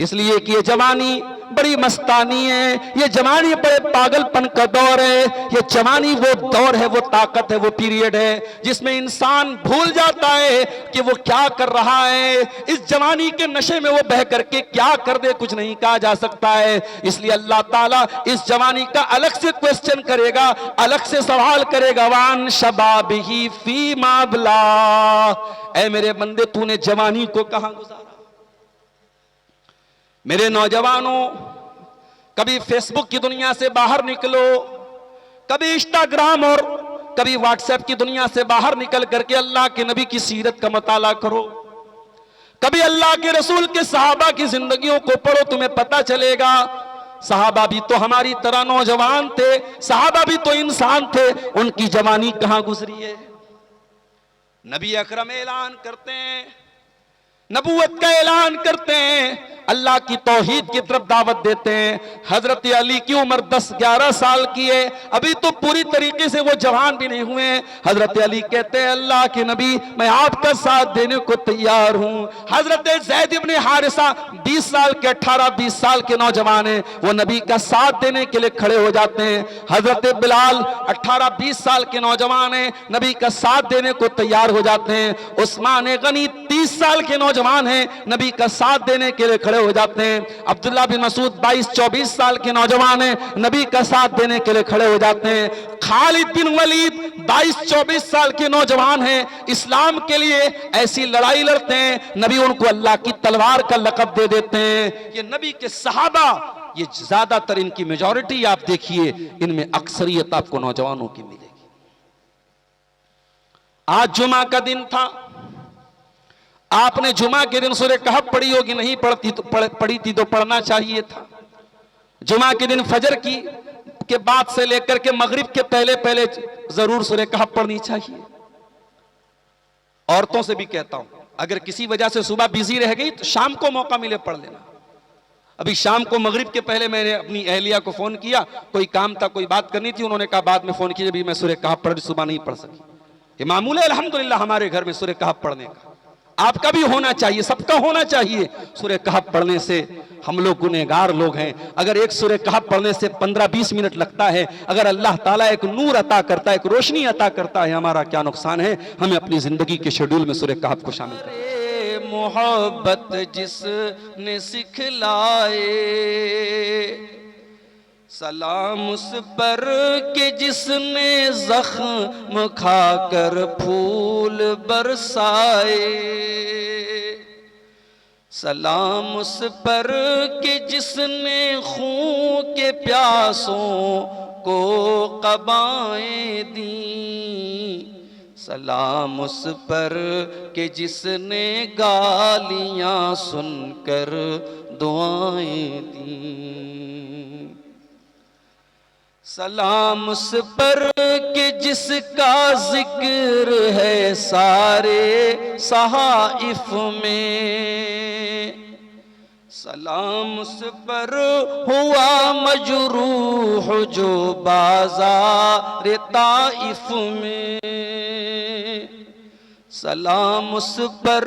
इसलिए कि ये जवानी बड़ी मस्तानी है, ये जवानी बड़े पागलपन का दौर है, ये जवानी वो दौर है, वो ताकत है, वो पीरियड है जिसमें इंसान भूल जाता है कि वो क्या कर रहा है। इस जवानी के नशे में वो बह करके क्या कर दे कुछ नहीं कहा जा सकता है। इसलिए अल्लाह ताला इस जवानी का अलग से क्वेश्चन करेगा, अलग से सवाल करेगा, वान शबाबिही फी माबला, ऐ मेरे बंदे तूने जवानी को कहां गुजारा। मेरे नौजवानों, कभी फेसबुक की दुनिया से बाहर निकलो, कभी इंस्टाग्राम और कभी व्हाट्सएप की दुनिया से बाहर निकल करके अल्लाह के नबी की सीरत का मुताला करो, कभी अल्लाह के रसूल के सहाबा की जिंदगियों को पढ़ो, तुम्हें पता चलेगा सहाबा भी तो हमारी तरह नौजवान थे, सहाबा भी तो इंसान थे, उनकी जवानी कहां गुजरी है। नबी अकरम ऐलान करते हैं, नबूवत का ऐलान करते हैं, अल्लाह की तौहीद की तरफ दावत देते हैं। हजरत अली की उम्र 10-11 साल की है, अभी तो पूरी तरीके से वो जवान भी नहीं हुए। हजरत अली कहते हैं, अल्लाह के नबी मैं आपका साथ देने को तैयार हूं। हजरत ज़ैद इब्ने हारिसा 20 साल के 18-20 साल के नौजवान हैं, वो नबी का साथ देने के लिए खड़े हो जाते हैं। हजरत बिलाल 18-20 साल के नौजवान हैं, नबी का साथ देने को तैयार हो जाते हैं। उस्मान गनी 30 साल के नौजवान हैं, नबी का साथ देने के लिए खड़े हो जाते हैं। अब्दुल्ला बिन मसूद 22-24 साल के नौजवान हैं, नबी का साथ देने के लिए खड़े हो जाते हैं। खालिद बिन वलीद 22-24 साल के नौजवान हैं, इस्लाम के लिए ऐसी लड़ाई लड़ते हैं, नबी उनको अल्लाह की तलवार का लक़ब दे देते हैं। ये नबी के सहाबा, ये ज्यादातर इनकी मेजॉरिटी आप देखिए, इनमें अक्सरियत आपको नौजवानों की मिलेगी। आज जुमा का दिन था, आपने जुमा के दिन सूरह कहफ पढ़ी होगी, नहीं पढ़ी थी तो पढ़ना चाहिए था। जुमा के दिन फजर की के बाद से लेकर के मगरिब के पहले पहले जरूर सूरह कहफ पढ़नी चाहिए। औरतों से भी कहता हूं, अगर किसी वजह से सुबह बिजी रह गई तो शाम को मौका मिले पढ़ लेना। अभी शाम को मगरिब के पहले मैंने अपनी अहलिया को फोन किया, कोई काम था, कोई बात करनी थी, उन्होंने कहा बाद में फोन कीजिए, अभी मैं सूरह कहफ पढ़, सुबह नहीं पढ़ सकी। ये मामूल है अल्हम्दुलिल्लाह हमारे घर में सूरह कहफ पढ़ने का, आपका भी होना चाहिए, सबका होना चाहिए। सूरह कहफ पढ़ने से हम लोग गुनहगार लोग हैं। अगर एक सूरह कहफ पढ़ने से 15-20 मिनट लगता है, अगर अल्लाह ताला एक नूर अता करता है, एक रोशनी अता करता है, हमारा क्या नुकसान है। हमें अपनी जिंदगी के शेड्यूल में सूरह कहफ को शामिल करें। मोहब्बत जिसने सिखलाए, सलाम उस पर के जिसने जख्म खाकर फूल बरसाए, सलाम उस पर के जिसने खून के प्यासों को क़बाएं दी, सलाम उस पर के जिसने गालियां सुनकर दुआएं दी, सलाम उस पर के जिसका जिक्र है सारे सहाइफ में, सलाम उस पर हुआ मजरूह जो बाज़ार ताइफ में, सलाम उस पर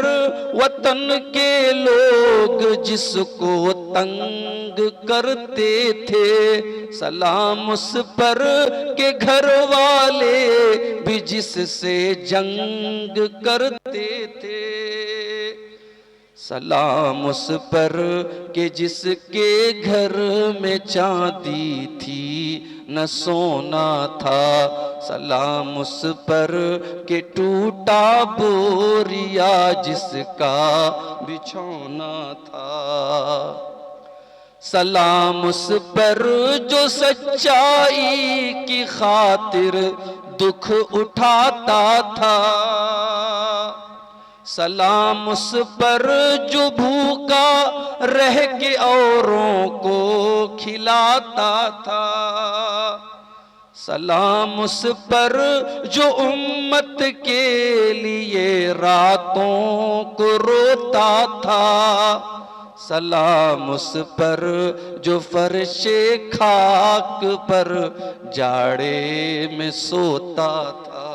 वतन के लोग जिसको तंग करते थे, सलाम उस पर के घर वाले भी जिससे जंग करते थे, सलाम उस पर के जिसके घर में चांदी थी न सोना था, सलाम उस पर के टूटा बोरिया जिसका बिछौना था, सलाम उस पर जो सच्चाई की खातिर दुख उठाता था, सलाम उस पर जो भूखा रह के औरों को खिलाता था, सलाम उस पर जो उम्मत के लिए रातों को रोता था, सलाम उस पर जो फर्शे खाक पर जाड़े में सोता था,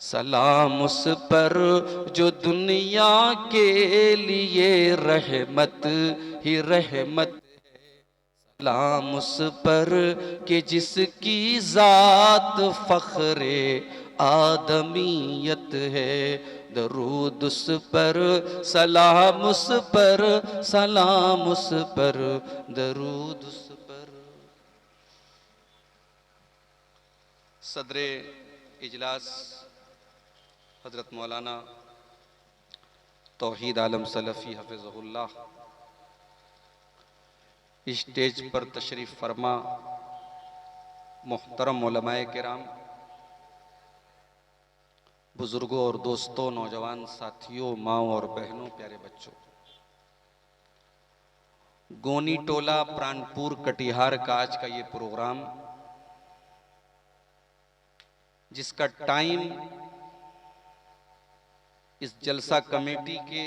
सलाम उस पर जो दुनिया के लिए रहमत ही रहमत। सलाम उस पर कि जिसकी जात फख्रे आदमीयत है। दरूद उस पर, सलाम उस पर, सलाम उस पर, दरूद उस पर। सदरे इजलास हजरत मौलाना तौहीद आलम सलफ़ी हफ़िज़हुल्लाह, स्टेज पर तशरीफ़ फरमा मुहतरम उलमाए किराम, बुजुर्गों और दोस्तों, नौजवान साथियों, माओ और बहनों, प्यारे बच्चों, गोनी टोला प्राणपुर कटिहार का आज का ये प्रोग्राम, जिसका टाइम इस जलसा कमेटी के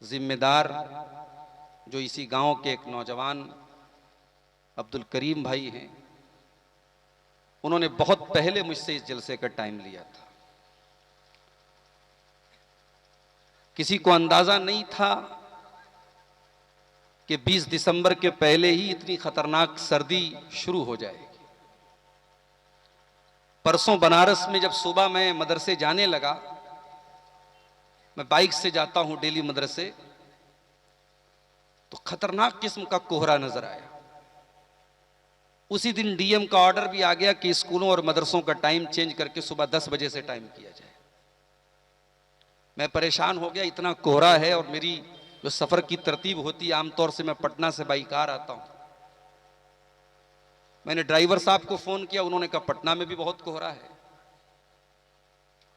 जिम्मेदार जो इसी गांव के एक नौजवान अब्दुल करीम भाई हैं, उन्होंने बहुत पहले मुझसे इस जलसे का टाइम लिया था। किसी को अंदाजा नहीं था कि 20 दिसंबर के पहले ही इतनी खतरनाक सर्दी शुरू हो जाएगी। परसों बनारस में जब सुबह मैं मदरसे जाने लगा, मैं बाइक से जाता हूं डेली मदरसे, तो खतरनाक किस्म का कोहरा नजर आया। उसी दिन डीएम का ऑर्डर भी आ गया कि स्कूलों और मदरसों का टाइम चेंज करके सुबह 10 बजे से टाइम किया जाए। मैं परेशान हो गया, इतना कोहरा है, और मेरी जो सफर की तरतीब होती है, आमतौर से मैं पटना से बाई कार आता हूं। मैंने ड्राइवर साहब को फोन किया, उन्होंने कहा पटना में भी बहुत कोहरा है।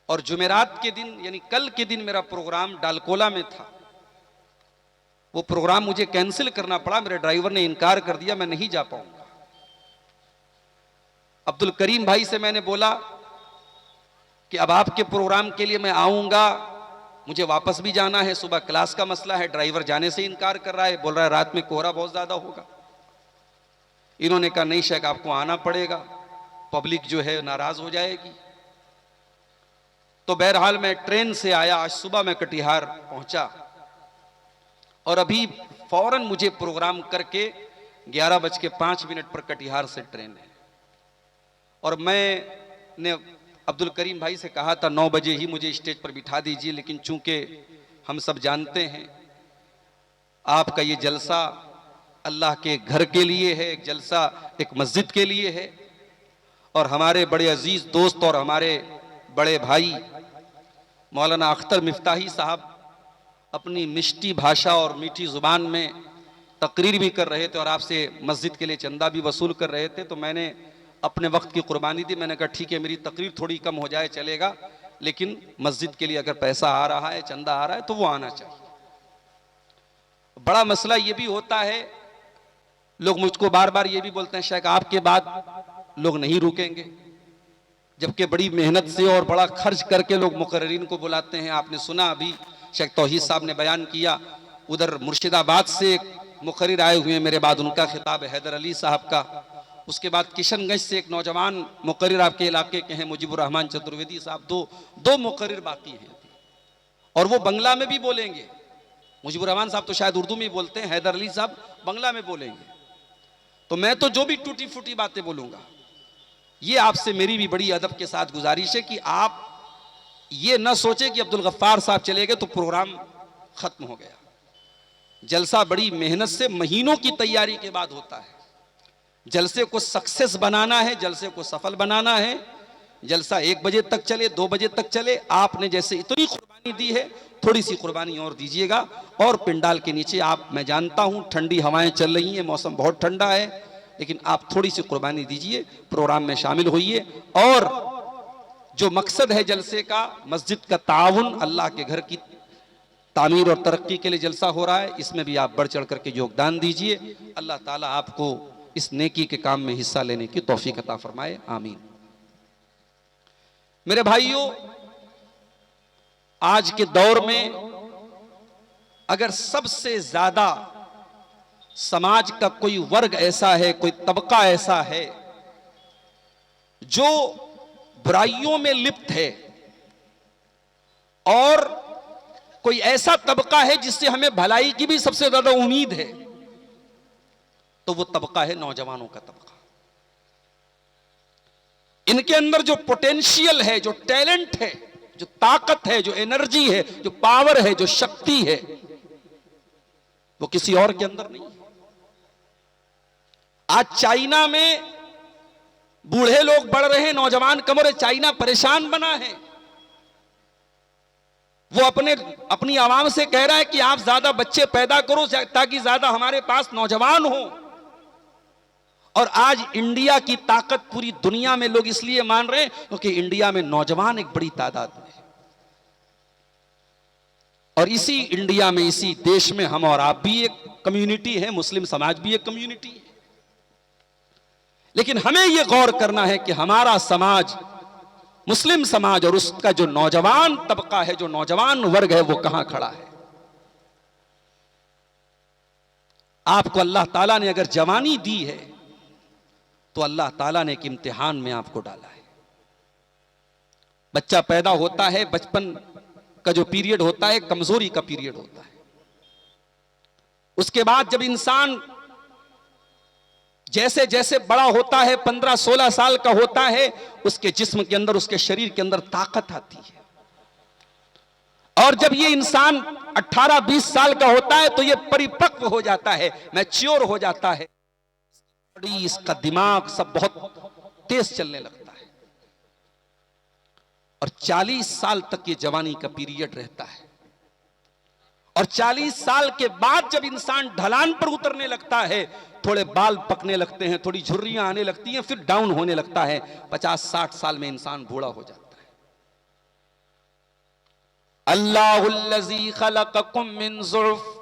और जुमेरात के दिन यानी कल के दिन मेरा प्रोग्राम डालकोला में था, वो प्रोग्राम मुझे कैंसिल करना पड़ा। मेरे ड्राइवर ने इनकार कर दिया, मैं नहीं जा पाऊंगा। अब्दुल करीम भाई से मैंने बोला कि अब आपके प्रोग्राम के लिए मैं आऊंगा, मुझे वापस भी जाना है, सुबह क्लास का मसला है। ड्राइवर जाने से इनकार कर रहा है, बोल रहा है रात में कोहरा बहुत ज्यादा होगा। इन्होंने कहा नहीं शेख, आपको आना पड़ेगा, पब्लिक जो है नाराज हो जाएगी। तो बहरहाल मैं ट्रेन से आया, आज सुबह मैं कटिहार पहुंचा, और अभी फौरन मुझे प्रोग्राम करके 11:05 पर कटिहार से ट्रेन है। और मैंने अब्दुल करीम भाई से कहा था 9 बजे ही मुझे स्टेज पर बिठा दीजिए, लेकिन चूंकि हम सब जानते हैं आपका ये जलसा अल्लाह के घर के लिए है, एक जलसा एक मस्जिद के लिए है, और हमारे बड़े अजीज दोस्त और हमारे बड़े भाई मौलाना अख्तर मिफ्ताही साहब अपनी मिष्टी भाषा और मीठी जुबान में तकरीर भी कर रहे थे और आपसे मस्जिद के लिए चंदा भी वसूल कर रहे थे। तो मैंने अपने वक्त की कुर्बानी दी। मैंने कहा ठीक है, मेरी तकरीर थोड़ी कम हो जाए चलेगा, लेकिन मस्जिद के लिए अगर पैसा आ रहा है, चंदा आ रहा है, तो वो आना चाहिए। बड़ा मसला ये भी होता है, लोग मुझको बार बार ये भी बोलते हैं शेख आपके बाद लोग नहीं रुकेंगे, जबकि बड़ी मेहनत से और बड़ा खर्च करके लोग मुकर्रिरीन को बुलाते हैं। आपने सुना अभी शेख तौहीद साहब ने बयान किया, उधर मुर्शिदाबाद से एक मुकर्रिर आए हुए हैं, मेरे बाद उनका खिताब है हैदर अली साहब का। उसके बाद किशनगंज से एक नौजवान मुकर्रिर आपके इलाके के हैं मुजीबुर रहमान चतुर्वेदी साहब। दो मुकर्रिर बाकी हैं, और वो बंगला में भी बोलेंगे। मुजीबुर रहमान साहब तो शायद उर्दू में बोलते हैं, हैदर अली साहब बंगला में बोलेंगे। तो मैं तो जो भी टूटी फूटी बातें बोलूंगा, ये आपसे मेरी भी बड़ी अदब के साथ गुजारिश है कि आप ये ना सोचें कि अब्दुल गफ्फार साहब चले गए तो प्रोग्राम खत्म हो गया। जलसा बड़ी मेहनत से महीनों की तैयारी के बाद होता है। जलसे को सक्सेस बनाना है, जलसे को सफल बनाना है। जलसा 1 बजे तक चले, 2 बजे तक चले। आपने जैसे इतनी कुर्बानी दी है, थोड़ी सी कुर्बानी और दीजिएगा। और पिंडाल के नीचे आप, मैं जानता हूं ठंडी हवाएं चल रही हैं, मौसम बहुत ठंडा है, लेकिन आप थोड़ी सी कुर्बानी दीजिए, प्रोग्राम में शामिल होइए। और जो मकसद है जलसे का, मस्जिद का ताउन, अल्लाह के घर की तामीर और तरक्की के लिए जलसा हो रहा है, इसमें भी आप बढ़ चढ़ करके योगदान दीजिए। अल्लाह ताला आपको इस नेकी के काम में हिस्सा लेने की तौफीक अता फरमाए, आमीन। मेरे भाइयों, आज के दौर में अगर सबसे ज्यादा समाज का कोई वर्ग ऐसा है, कोई तबका ऐसा है जो बुराइयों में लिप्त है और कोई ऐसा तबका है जिससे हमें भलाई की भी सबसे ज्यादा उम्मीद है, तो वो तबका है नौजवानों का तबका। इनके अंदर जो पोटेंशियल है, जो टैलेंट है, जो ताकत है, जो एनर्जी है, जो पावर है, जो शक्ति है, वो किसी और के अंदर नहीं है। आज चाइना में बूढ़े लोग बढ़ रहे हैं, नौजवान कम हो रहे, चाइना परेशान बना है। वो अपनी आवाम से कह रहा है कि आप ज्यादा बच्चे पैदा करो ताकि ज्यादा हमारे पास नौजवान हो। और आज इंडिया की ताकत पूरी दुनिया में लोग इसलिए मान रहे हैं क्योंकि इंडिया में नौजवान एक बड़ी तादाद में है। और इसी इंडिया में, इसी देश में हम और आप भी एक कम्युनिटी है, मुस्लिम समाज भी एक कम्युनिटी है। लेकिन हमें यह गौर करना है कि हमारा समाज, मुस्लिम समाज, और उसका जो नौजवान तबका है, जो नौजवान वर्ग है, वो कहां खड़ा है। आपको अल्लाह ताला ने अगर जवानी दी है तो अल्लाह ताला ने एक इम्तिहान में आपको डाला है। बच्चा पैदा होता है, बचपन का जो पीरियड होता है कमजोरी का पीरियड होता है। उसके बाद जब इंसान जैसे जैसे बड़ा होता है, 15-16 साल का होता है, उसके जिस्म के अंदर, उसके शरीर के अंदर ताकत आती है। और जब ये इंसान 18-20 साल का होता है तो ये परिपक्व हो जाता है, मैच्योर हो जाता है, इसका दिमाग सब बहुत तेज चलने लगता है। और 40 साल तक ये जवानी का पीरियड रहता है। और 40 साल के बाद जब इंसान ढलान पर उतरने लगता है, थोड़े बाल पकने लगते हैं, थोड़ी झुर्रियां आने लगती हैं, फिर डाउन होने लगता है, 50-60 साल में इंसान बूढ़ा हो जाता है। अल्लाहुल्लज़ी खलक़कुम मिन ज़ुर्फ़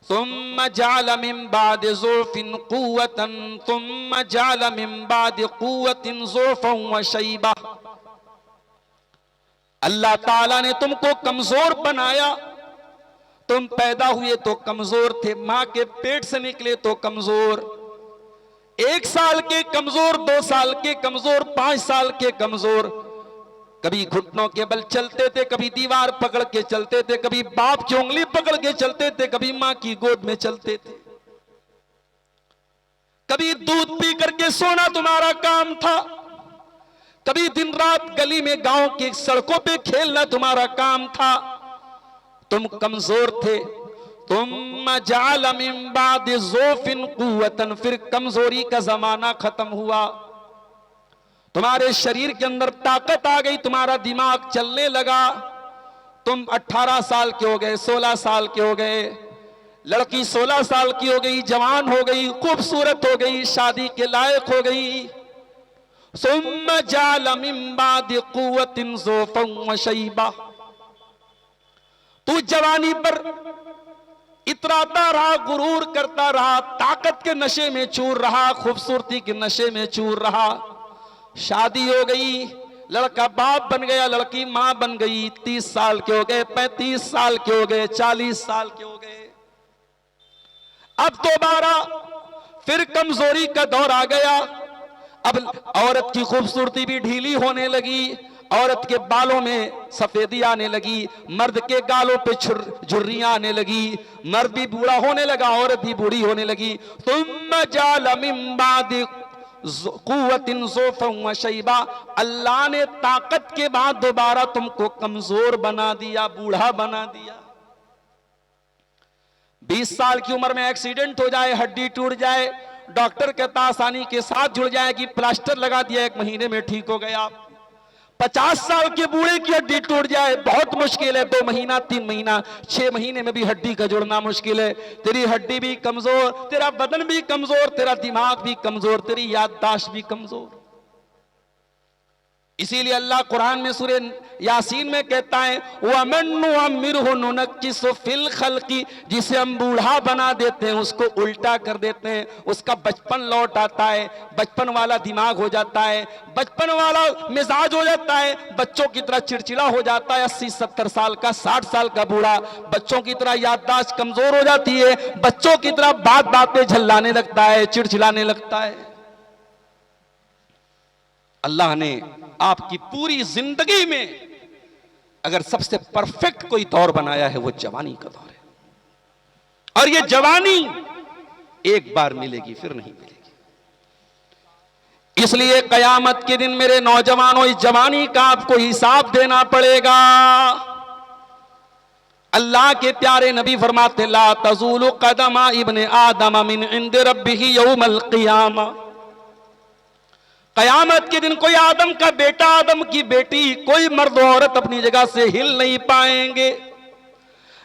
सुम्मा जअल मिन बादि ज़ुर्फ़िन क़ुव्वतन सुम्मा जअल मिन बादि क़ुव्वतिन ज़ुर्फ़न व शैबा। अल्लाह ताला ने तुमको कमजोर बनाया। तुम पैदा हुए तो कमजोर थे, मां के पेट से निकले तो कमजोर, 1 साल के कमजोर, 2 साल के कमजोर, 5 साल के कमजोर। कभी घुटनों के बल चलते थे, कभी दीवार पकड़ के चलते थे, कभी बाप की उंगली पकड़ के चलते थे, कभी मां की गोद में चलते थे। कभी दूध पी करके सोना तुम्हारा काम था, कभी दिन रात गली में गांव की सड़कों पे खेलना तुम्हारा काम था। तुम कमजोर थे। तुम जाल मिन बादि ज़ौफ़िन क़ुव्वतन, फिर कमजोरी का जमाना खत्म हुआ, तुम्हारे शरीर के अंदर ताकत आ गई, तुम्हारा दिमाग चलने लगा। तुम 18 साल के हो गए, 16 साल के हो गए, लड़की 16 साल की हो गई, जवान हो गई, खूबसूरत हो गई, शादी के लायक हो गई। सुम्मा जाल मिन बादि क़ुव्वतिन ज़ौफ़न व शैबा। तू जवानी पर इतराता रहा, गुरूर करता रहा, ताकत के नशे में चूर रहा, खूबसूरती के नशे में चूर रहा। शादी हो गई, लड़का बाप बन गया, लड़की मां बन गई, 30 साल के हो गए, 35 साल के हो गए, 40 साल के हो गए। अब दोबारा फिर कमजोरी का दौर आ गया। अब औरत की खूबसूरती भी ढीली होने लगी, औरत के बालों में सफेदी आने लगी, मर्द के गालों पे झुर्रियां आने लगी, मर्द भी बूढ़ा होने लगा, औरत भी बूढ़ी होने लगी। तुम जाल मिन बादि क़ुव्वतिन ज़ौफ़न व शैबा। अल्लाह ने ताकत के बाद दोबारा तुमको कमजोर बना दिया, बूढ़ा बना दिया। 20 साल की उम्र में एक्सीडेंट हो जाए, हड्डी टूट जाए, डॉक्टर कहता आसानी के साथ जुड़ जाएगी, प्लास्टर लगा दिया, 1 महीने में ठीक हो गया। 50 साल के बूढ़े की हड्डी टूट जाए, बहुत मुश्किल है, 2 महीना, 3 महीना, 6 महीने में भी हड्डी का जुड़ना मुश्किल है। तेरी हड्डी भी कमजोर, तेरा बदन भी कमजोर, तेरा दिमाग भी कमजोर, तेरी याददाश्त भी कमजोर। इसीलिए अल्लाह कुरान में सूरे यासीन में कहता है, वमन नुअम्मिरहु नुनक्किसु फिल खल्क़ि, जिसे हम बूढ़ा बना देते हैं उसको उल्टा कर देते हैं, उसका बचपन लौट आता है, बचपन वाला दिमाग हो जाता है, बचपन वाला मिजाज हो जाता है, बच्चों की तरह चिड़चिड़ा हो जाता है। 80-70 साल का, 60 साल का बूढ़ा बच्चों की तरह याददाश्त कमजोर हो जाती है, बच्चों की तरह बात बात पे झल्लाने लगता है, चिड़चिड़ाने लगता है। अल्लाह ने आपकी पूरी जिंदगी में अगर सबसे परफेक्ट कोई दौर बनाया है वो जवानी का दौर है। और ये जवानी एक बार मिलेगी, फिर नहीं मिलेगी। इसलिए कयामत के दिन मेरे नौजवानों, इस जवानी का आपको हिसाब देना पड़ेगा। अल्लाह के प्यारे नबी फरमाते ला तज़ूलु क़दमा इब्ने आदम मिन इंद रब्बिही यौमल क़ियामा। कयामत के दिन कोई आदम का बेटा, आदम की बेटी, कोई मर्द औरत अपनी जगह से हिल नहीं पाएंगे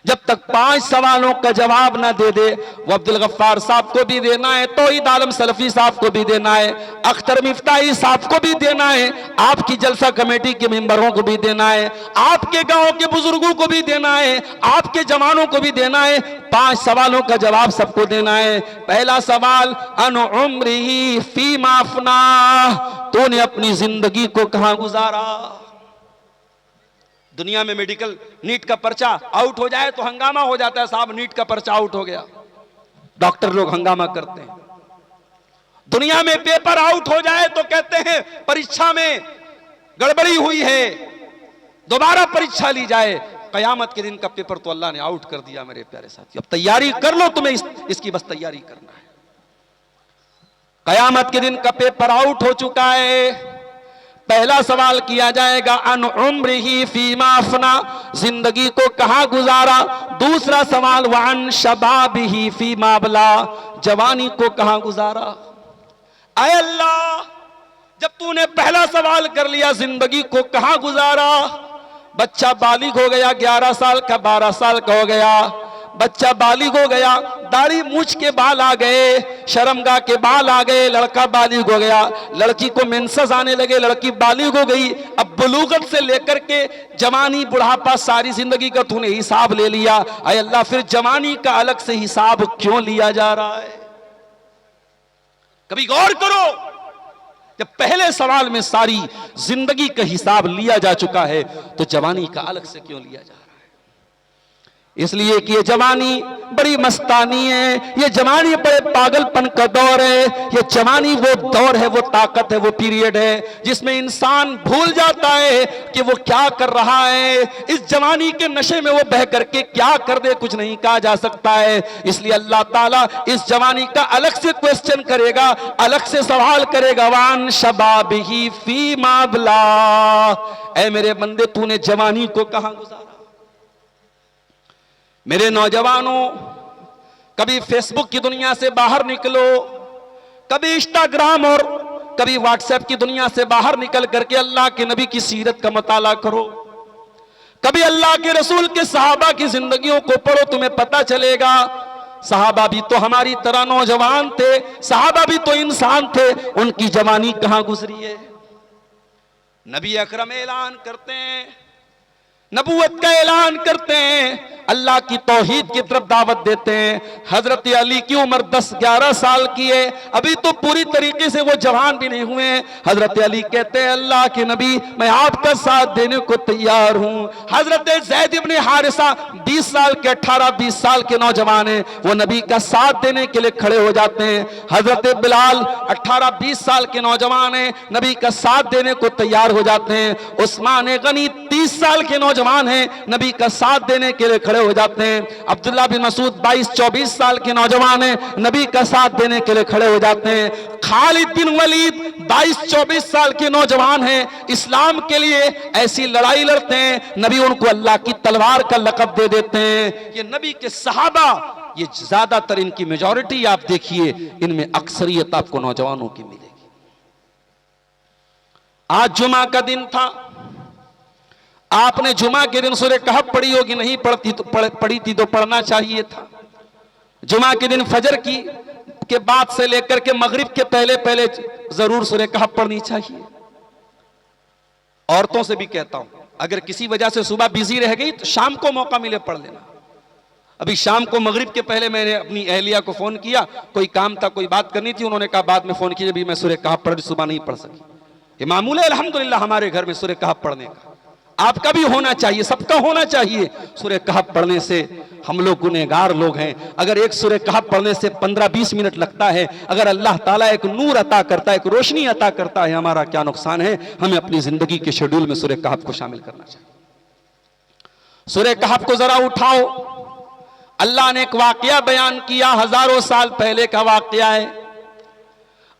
जब तक 5 सवालों का जवाब ना दे दे। वो अब्दुल गफ्फार साहब को भी देना है, तौहीद आलम सलफी साहब को भी देना है, अख्तर मिफ्ताही साहब को भी देना है, आपकी जलसा कमेटी के मेंबरों को भी देना है, आपके गांव के बुजुर्गों को भी देना है, आपके जवानों को भी देना है। 5 सवालों का जवाब सबको देना है। पहला सवाल अन उम्रिही फीमा अफना, तूने अपनी जिंदगी को कहां गुजारा। दुनिया में मेडिकल नीट का पर्चा आउट हो जाए तो हंगामा हो जाता है, साहब नीट का पर्चा आउट हो गया, डॉक्टर लोग हंगामा करते हैं। दुनिया में पेपर आउट हो जाए तो कहते हैं परीक्षा में गड़बड़ी हुई है, दोबारा परीक्षा ली जाए। कयामत के दिन का पेपर तो अल्लाह ने आउट कर दिया मेरे प्यारे साथी। अब तैयारी कर लो, तुम्हें इसकी बस तैयारी करना है। कयामत के दिन का पेपर आउट हो चुका है। पहला सवाल किया जाएगा अन उम्रिही फीमा अफना, जिंदगी को कहां गुजारा। दूसरा सवाल वान शबाबिही फीमा अबला, जवानी को कहां गुजारा। ऐ अल्लाह, जब तूने पहला सवाल कर लिया जिंदगी को कहां गुजारा, बच्चा बालिग हो गया, 11 साल का 12 साल का हो गया, बच्चा बालिग हो गया, दाढ़ी मूछ के बाल आ गए, शर्मगाह के बाल आ गए, लड़का बालिग हो गया, लड़की को मेंसेस आने लगे, लड़की बालिग हो गई। अब बुलूगत से लेकर के जवानी बुढ़ापा सारी जिंदगी का तूने हिसाब ले लिया। ऐ अल्लाह, फिर जवानी का अलग से हिसाब क्यों लिया जा रहा है? कभी गौर करो, जब पहले सवाल में सारी जिंदगी का हिसाब लिया जा चुका है तो जवानी का अलग से क्यों लिया जा रहा है? इसलिए कि ये जवानी बड़ी मस्तानी है, ये जवानी बड़े पागलपन का दौर है। ये जवानी वो दौर है, वो ताकत है, वो पीरियड है जिसमें इंसान भूल जाता है कि वो क्या कर रहा है। इस जवानी के नशे में वो बह करके क्या कर दे कुछ नहीं कहा जा सकता है। इसलिए अल्लाह ताला इस जवानी का अलग से क्वेश्चन करेगा, अलग से सवाल करेगा। वान शबाबिही फीमा अबला, ऐ मेरे बंदे तूने जवानी को कहां गुजारा। मेरे नौजवानों, कभी फेसबुक की दुनिया से बाहर निकलो, कभी इंस्टाग्राम और कभी व्हाट्सएप की दुनिया से बाहर निकल करके अल्लाह के नबी की सीरत का मुताला करो। कभी अल्लाह के रसूल के सहाबा की जिंदगियों को पढ़ो, तुम्हें पता चलेगा सहाबा भी तो हमारी तरह नौजवान थे, सहाबा भी तो इंसान थे, उनकी जवानी कहां गुजरी है। नबी अकरम ऐलान करते हैं, नबूवत का ऐलान करते हैं, अल्लाह की तौहीद की तरफ दावत देते हैं। हजरत अली की उम्र 10-11 साल की है, अभी तो पूरी तरीके से वो जवान भी नहीं हुए हैं। हजरत अली कहते हैं अल्लाह के नबी मैं आपका साथ देने को तैयार हूं। हजरत ज़ैद इब्ने हारिसा 20 साल के 18-20 साल के नौजवान हैं, वो नबी का साथ देने के लिए खड़े हो जाते हैं। हजरत बिलाल 18-20 साल के नौजवान हैं, नबी का साथ देने को तैयार हो जाते हैं। उस्मान गनी 30 साल के नौजवान हैं, नबी का साथ देने के लिए खड़े हो जाते हैं। अब्दुल्ला बिन मसूद 22-24 साल के नौजवान हैं, नबी का साथ देने के लिए खड़े हो जाते हैं। खालिद बिन वलीद 22-24 साल के नौजवान हैं, इस्लाम के लिए ऐसी लड़ाई लड़ते हैं, नबी उनको अल्लाह की तलवार का लक़ब दे देते हैं। ये नबी के सहाबा, ये ज्यादातर इनकी मेजॉरिटी आप देखिए, इनमें अक्सरियत आपको नौजवानों की मिलेगी। आज जुमा का दिन था, आपने जुमा के दिन सूरह कहफ पढ़ी होगी, नहीं पढ़ी थी तो पढ़ना चाहिए था। जुमा के दिन फजर की के बाद से लेकर के मगरिब के पहले पहले जरूर सूरह कहफ पढ़नी चाहिए। औरतों से भी कहता हूं, अगर किसी वजह से सुबह बिजी रह गई तो शाम को मौका मिले पढ़ लेना। अभी शाम को मगरिब के पहले मैंने अपनी अहलिया को फोन किया, कोई काम था, कोई बात करनी थी, उन्होंने कहा बाद में फोन कीजिए, अभी मैं सूरह कहफ पढ़, सुबह नहीं पढ़ सकी। ये मामूल है अल्हम्दुलिल्लाह हमारे घर में सूरह कहफ पढ़ने का। आपका भी होना चाहिए, सबका होना चाहिए। सूरह कहफ पढ़ने से हम लोग गुनहगार लोग हैं। अगर एक सूरह कहफ पढ़ने से 15-20 मिनट लगता है, अगर अल्लाह ताला एक नूर अता करता है, एक रोशनी अता करता है, हमारा क्या नुकसान है। हमें अपनी जिंदगी के शेड्यूल में सूरह कहफ को शामिल करना चाहिए। सूरह कहफ को जरा उठाओ। अल्लाह ने एक वाकया बयान किया, हजारों साल पहले का वाकया है।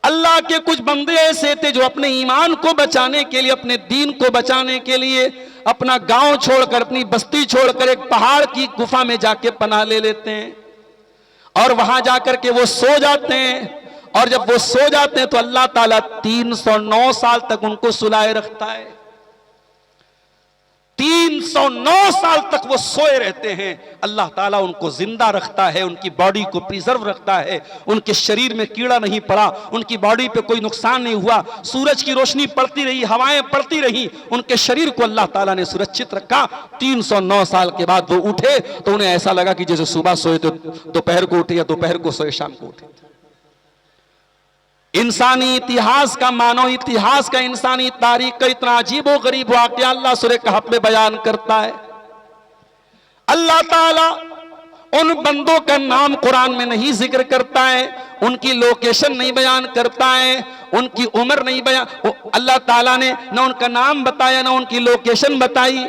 अल्लाह के कुछ बंदे ऐसे थे जो अपने ईमान को बचाने के लिए, अपने दीन को बचाने के लिए अपना गांव छोड़कर, अपनी बस्ती छोड़कर एक पहाड़ की गुफा में जाके पनाह ले लेते हैं और वहां जाकर के वो सो जाते हैं। और जब वो सो जाते हैं तो अल्लाह ताला 309 साल तक उनको सुलाए रखता है। 309 साल तक वो सोए रहते हैं। अल्लाह ताला उनको जिंदा रखता है, उनकी बॉडी को प्रिजर्व रखता है, उनके शरीर में कीड़ा नहीं पड़ा, उनकी बॉडी पे कोई नुकसान नहीं हुआ, सूरज की रोशनी पड़ती रही, हवाएं पड़ती रही, उनके शरीर को अल्लाह ताला ने सुरक्षित रखा। 309 साल के बाद वो उठे तो उन्हें ऐसा लगा कि जैसे सुबह सोए तो दोपहर को उठे या दोपहर को सोए शाम को उठे। इंसानी इतिहास का, मानव इतिहास का, इंसानी तारीख का इतना अजीबो गरीब वाकया अल्लाह सूरह कहफ में बयान करता है। अल्लाह ताला उन बंदों का नाम कुरान में नहीं जिक्र करता है, उनकी लोकेशन नहीं बयान करता है, उनकी उम्र नहीं बयान, अल्लाह ताला ने न उनका नाम बताया न उनकी लोकेशन बताई।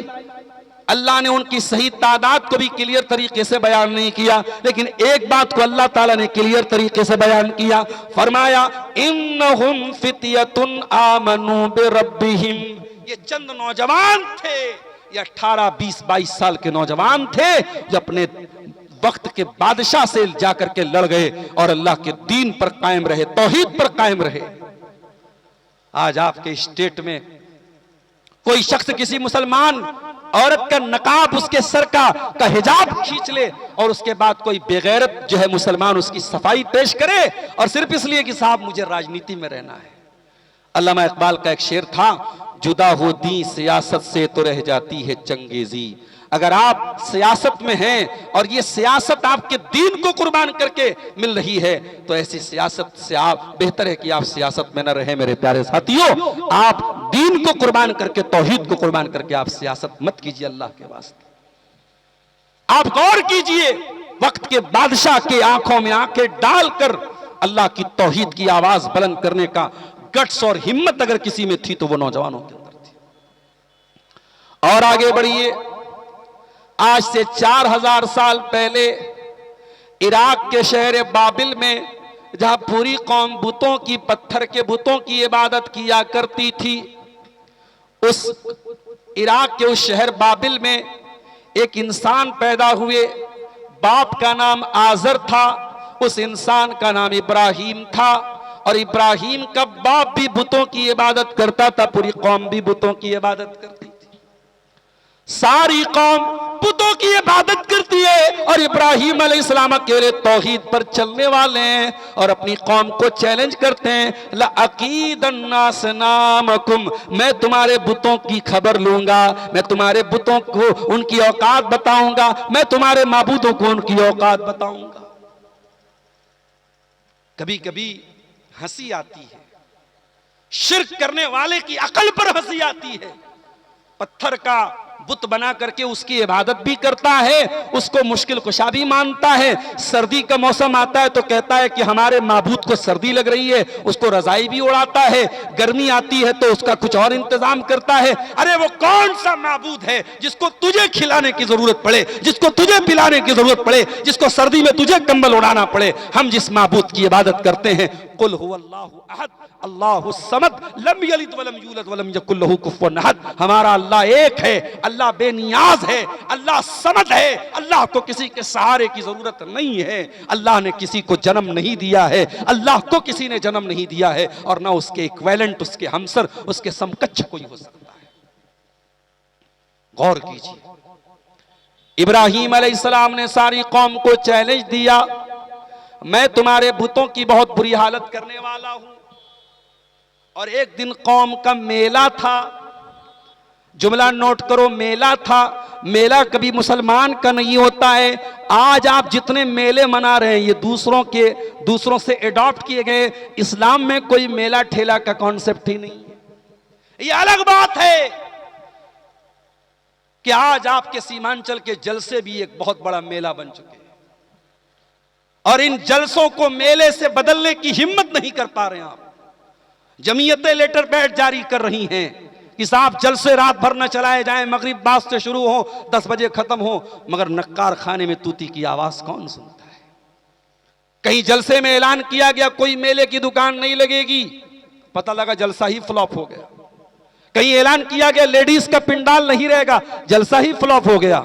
अल्लाह ने उनकी सही तादाद को भी क्लियर तरीके से बयान नहीं किया, लेकिन एक बात को अल्लाह ताला ने क्लियर तरीके से बयान किया। फरमाया इन्नहुम फित्यतुन आमनू बिरब्बिहिम, ये चंद नौजवान थे, ये 18, 20, 22 साल के नौजवान थे जो अपने वक्त के बादशाह से जाकर के लड़ गए और अल्लाह के दीन पर कायम रहे, तौहीद पर कायम रहे। आज आपके स्टेट में कोई शख्स किसी मुसलमान औरत का नकाब, उसके सर का हिजाब खींच ले और उसके बाद कोई बेगैरत जो है मुसलमान उसकी सफाई पेश करे और सिर्फ इसलिए कि साहब मुझे राजनीति में रहना है। अल्लामा इकबाल का एक शेर था, जुदा हो दी सियासत से तो रह जाती है चंगेजी। अगर आप सियासत में हैं और ये सियासत आपके दीन को कुर्बान करके मिल रही है तो ऐसी सियासत से आप, बेहतर है कि आप सियासत में न रहे मेरे प्यारे साथियों। आप दीन को कुर्बान करके, तौहीद को कुर्बान करके आप सियासत मत कीजिए अल्लाह के वास्ते। आप गौर कीजिए, वक्त के बादशाह के आंखों में आंखें डालकर अल्लाह की तौहीद की आवाज बुलंद करने का गट्स और हिम्मत अगर किसी में थी तो वो नौजवानों के अंदर थी। और आगे बढ़िए, आज से 4000 साल पहले इराक के शहर बाबिल में, जहां पूरी कौम बुतों की, पत्थर के बुतों की इबादत किया करती थी, उस इराक के उस शहर बाबिल में एक इंसान पैदा हुए। बाप का नाम आजर था, उस इंसान का नाम इब्राहिम था और इब्राहिम का बाप भी बुतों की इबादत करता था, पूरी कौम भी बुतों की इबादत करती थी। सारी कौम बुतों की इबादत करती है और इब्राहिम अलैहिस्सलाम अकेले तौहीद पर चलने वाले हैं और अपनी कौम को चैलेंज करते हैं, लअकीदन्नास नामकुम, मैं तुम्हारे बुतों की खबर लूंगा, मैं तुम्हारे बुतों को उनकी औकात बताऊंगा, मैं तुम्हारे माबूदों को उनकी औकात बताऊंगा। कभी कभी हंसी आती है, शिर्क करने वाले की अकल पर हंसी आती है। पत्थर का बुत बना करके उसकी इबादत भी करता है, उसको मुश्किल कुशा भी मानता है। सर्दी का मौसम आता है तो कहता है कि हमारे माबूद को सर्दी लग रही है, उसको रजाई भी उड़ाता है। गर्मी आती है तो उसका कुछ और इंतजाम करता है। अरे वो कौन सा माबूद है जिसको तुझे खिलाने की जरूरत पड़े, जिसको तुझे पिलाने की जरूरत पड़े, जिसको सर्दी में तुझे कंबल उड़ाना पड़े। हम जिस माबूद की इबादत करते हैं, कुल हुवल्लाहु अहद अल्लाहु समद लम यलिद वलम यूलद वलम यकुल लहू कुफुवन अहद, हमारा अल्लाह एक है, अल्लाह बेनियाज है, अल्लाह समद है, अल्लाह को किसी के सहारे की जरूरत नहीं है, अल्लाह ने किसी को जन्म नहीं दिया है, अल्लाह को किसी ने जन्म नहीं दिया है और ना उसके इक्विवेलेंट, उसके हमसर, उसके समकक्ष कोई हो सकता है। गौर कीजिए, इब्राहिम अलैहिस्सलाम ने सारी कौम को चैलेंज दिया, मैं तुम्हारे बुतों की बहुत बुरी हालत करने वाला हूं। और एक दिन कौम का मेला था, जुमला नोट करो, मेला था। मेला कभी मुसलमान का नहीं होता है। आज आप जितने मेले मना रहे हैं ये दूसरों से एडॉप्ट किए गए। इस्लाम में कोई मेला ठेला का कॉन्सेप्ट ही नहीं है। ये अलग बात है। कि आज आपके सीमांचल के जलसे भी एक बहुत बड़ा मेला बन चुके हैं और इन जलसों को मेले से बदलने की हिम्मत नहीं कर पा रहे हैं आप। जमीयतें लेटर पैड जारी कर रही हैं कि साहब जलसे रात भर न चलाए जाएं, मगरिब बाद से शुरू हो 10 बजे खत्म हो, मगर नक्कार खाने में तूती की आवाज कौन सुनता है। कहीं जलसे में ऐलान किया गया कोई मेले की दुकान नहीं लगेगी, पता लगा जलसा ही फ्लॉप हो गया। कहीं ऐलान किया गया लेडीज का पिंडाल नहीं रहेगा, जलसा ही फ्लॉप हो गया।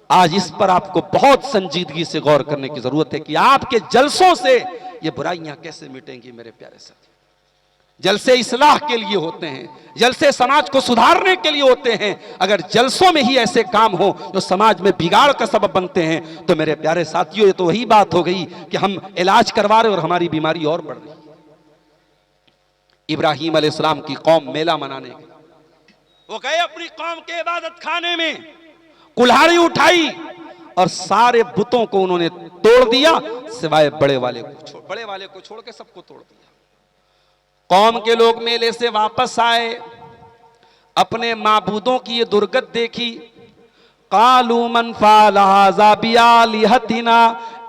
आज इस पर आपको बहुत संजीदगी से गौर करने की जरूरत है कि आपके जलसों से ये बुराइयां कैसे मिटेंगी। मेरे प्यारे साथी, जलसे इस्लाह के लिए होते हैं, जलसे समाज को सुधारने के लिए होते हैं। अगर जलसों में ही ऐसे काम हो जो समाज में बिगाड़ का सबब बनते हैं तो मेरे प्यारे साथियों, ये तो वही बात हो गई कि हम इलाज करवा रहे और हमारी बीमारी और बढ़ रही। इब्राहिम अलैहिस्सलाम की कौम मेला मनाने गई, वो गए अपनी कौम के इबादत खाने में, कुल्हाड़ी उठाई और सारे बुतों को उन्होंने तोड़ दिया सिवाय बड़े वाले को छोड़ के सबको तोड़ दिया। कौम के लोग मेले से वापस आए, अपने माबूदों की ये दुर्गत देखी। कालू मन फ़अला हाज़ा बिआलिहतिना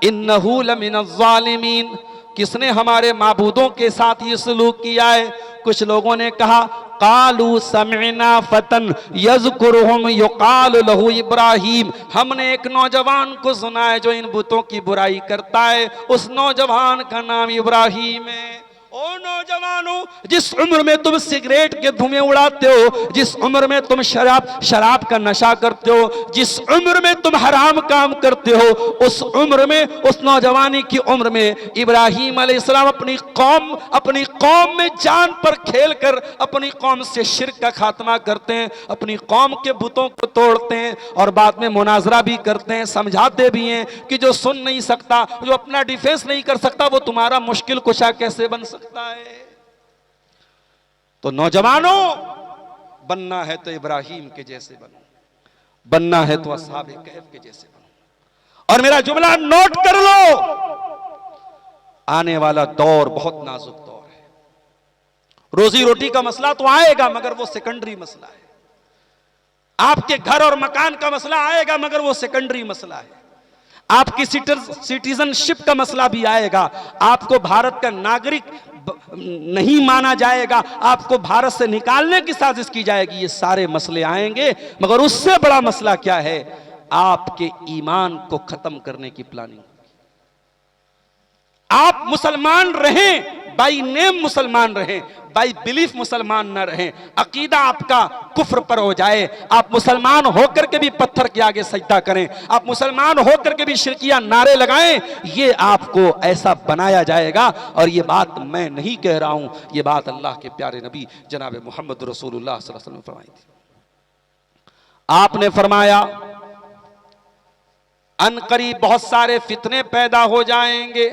इन्नहु लमिनज़्ज़ालिमीन, किसने हमारे माबूदों के साथ ये सलूक किया है। कुछ लोगों ने कहा कालू समिअना फतन यज़कुरुहुम युक़ालु लहू इब्राहिम, हमने एक नौजवान को सुना है जो इन बुतों की बुराई करता है, उस नौजवान का नाम इब्राहिम है। ओ नौजवानों, जिस उम्र में तुम सिगरेट के धुएं उड़ाते हो, जिस उम्र में तुम शराब का नशा करते हो, जिस उम्र में तुम हराम काम करते हो, उस उम्र में, उस नौजवानी की उम्र में इब्राहिम अलैहिस्सलाम अपनी कौम में जान पर खेलकर अपनी कौम से शिर्क का खात्मा करते हैं, अपनी कौम के बुतों को तोड़ते हैं और बाद में मुनाजरा भी करते हैं, समझाते भी हैं कि जो सुन नहीं सकता, जो अपना डिफेंस नहीं कर सकता, वो तुम्हारा मुश्किल कुशा कैसे बन सकता है। तो नौजवानों, बनना है तो इब्राहिम के जैसे बनो, बनना है तो असहाब कहफ के जैसे बनो। और मेरा जुमला नोट कर लो, आने वाला दौर बहुत नाजुक दौर है। रोजी रोटी का मसला तो आएगा मगर वो सेकेंडरी मसला है। आपके घर और मकान का मसला आएगा मगर वो सेकेंडरी मसला है। आपकी सिटीजनशिप का मसला भी आएगा, आपको भारत का नागरिक नहीं माना जाएगा, आपको भारत से निकालने की साजिश की जाएगी। ये सारे मसले आएंगे, मगर उससे बड़ा मसला क्या है, आपके ईमान को खत्म करने की प्लानिंग। आप मुसलमान रहें, बाई नेम मुसलमान रहें, बाई बिलीफ मुसलमान न रहें, अकीदा आपका कुफ्र पर हो जाए, आप मुसलमान होकर के भी पत्थर के आगे सजदा करें, आप मुसलमान होकर के भी शिरकिया नारे लगाएं, ये आपको ऐसा बनाया जाएगा। और ये बात मैं नहीं कह रहा हूं, ये बात अल्लाह के प्यारे नबी जनाब मोहम्मद रसूलुल्लाह सल्लल्लाहु अलैहि वसल्लम ने फरमाई थी। आपने फरमाया अनकरीब बहुत सारे फितने पैदा हो जाएंगे,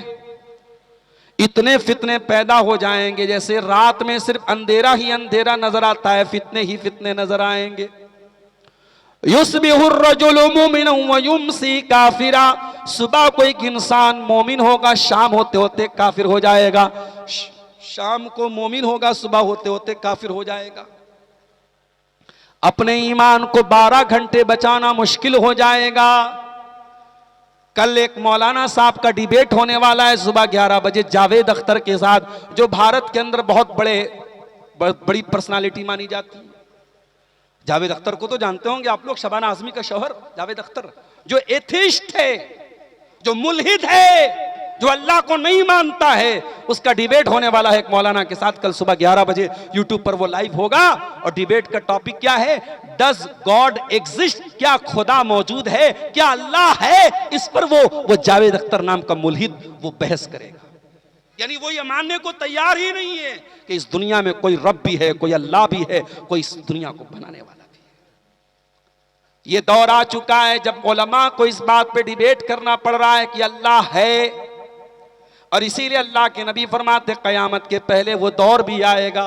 इतने फितने पैदा हो जाएंगे जैसे रात में सिर्फ अंधेरा ही अंधेरा नजर आता है, फितने ही फितने नजर आएंगे। युस्बिहुर रजुलु मुमिनन व युमसी काफिरा, सुबह कोई इंसान मोमिन होगा, शाम होते होते काफिर हो जाएगा, शाम को मोमिन होगा, सुबह होते होते काफिर हो जाएगा। अपने ईमान को 12 घंटे बचाना मुश्किल हो जाएगा। कल एक मौलाना साहब का डिबेट होने वाला है सुबह 11 बजे जावेद अख्तर के साथ, जो भारत के अंदर बहुत बड़ी पर्सनालिटी मानी जाती है। जावेद अख्तर को तो जानते होंगे आप लोग, शबाना आजमी का शौहर जावेद अख्तर, जो एथिस्ट है, जो मुल्हिद है, जो अल्लाह को नहीं मानता है, उसका डिबेट होने वाला है एक मौलाना के साथ कल सुबह 11 बजे यूट्यूब पर वो लाइव होगा। और डिबेट का टॉपिक क्या है, डज गॉड एग्जिस्ट, क्या खुदा मौजूद है, क्या अल्लाह है। इस पर वो जावेद अख्तर नाम का मुल्हिद वो बहस करेगा। यानी वो ये मानने को तैयार ही नहीं है कि इस दुनिया में कोई रब भी है, कोई अल्लाह भी है, कोई इस दुनिया को बनाने वाला भी है। ये दौर आ चुका है जब उलमा को इस बात पे डिबेट करना पड़ रहा है कि अल्लाह है, और इसीलिए अल्लाह के नबी फरमाते क़यामत के पहले वो दौर भी आएगा,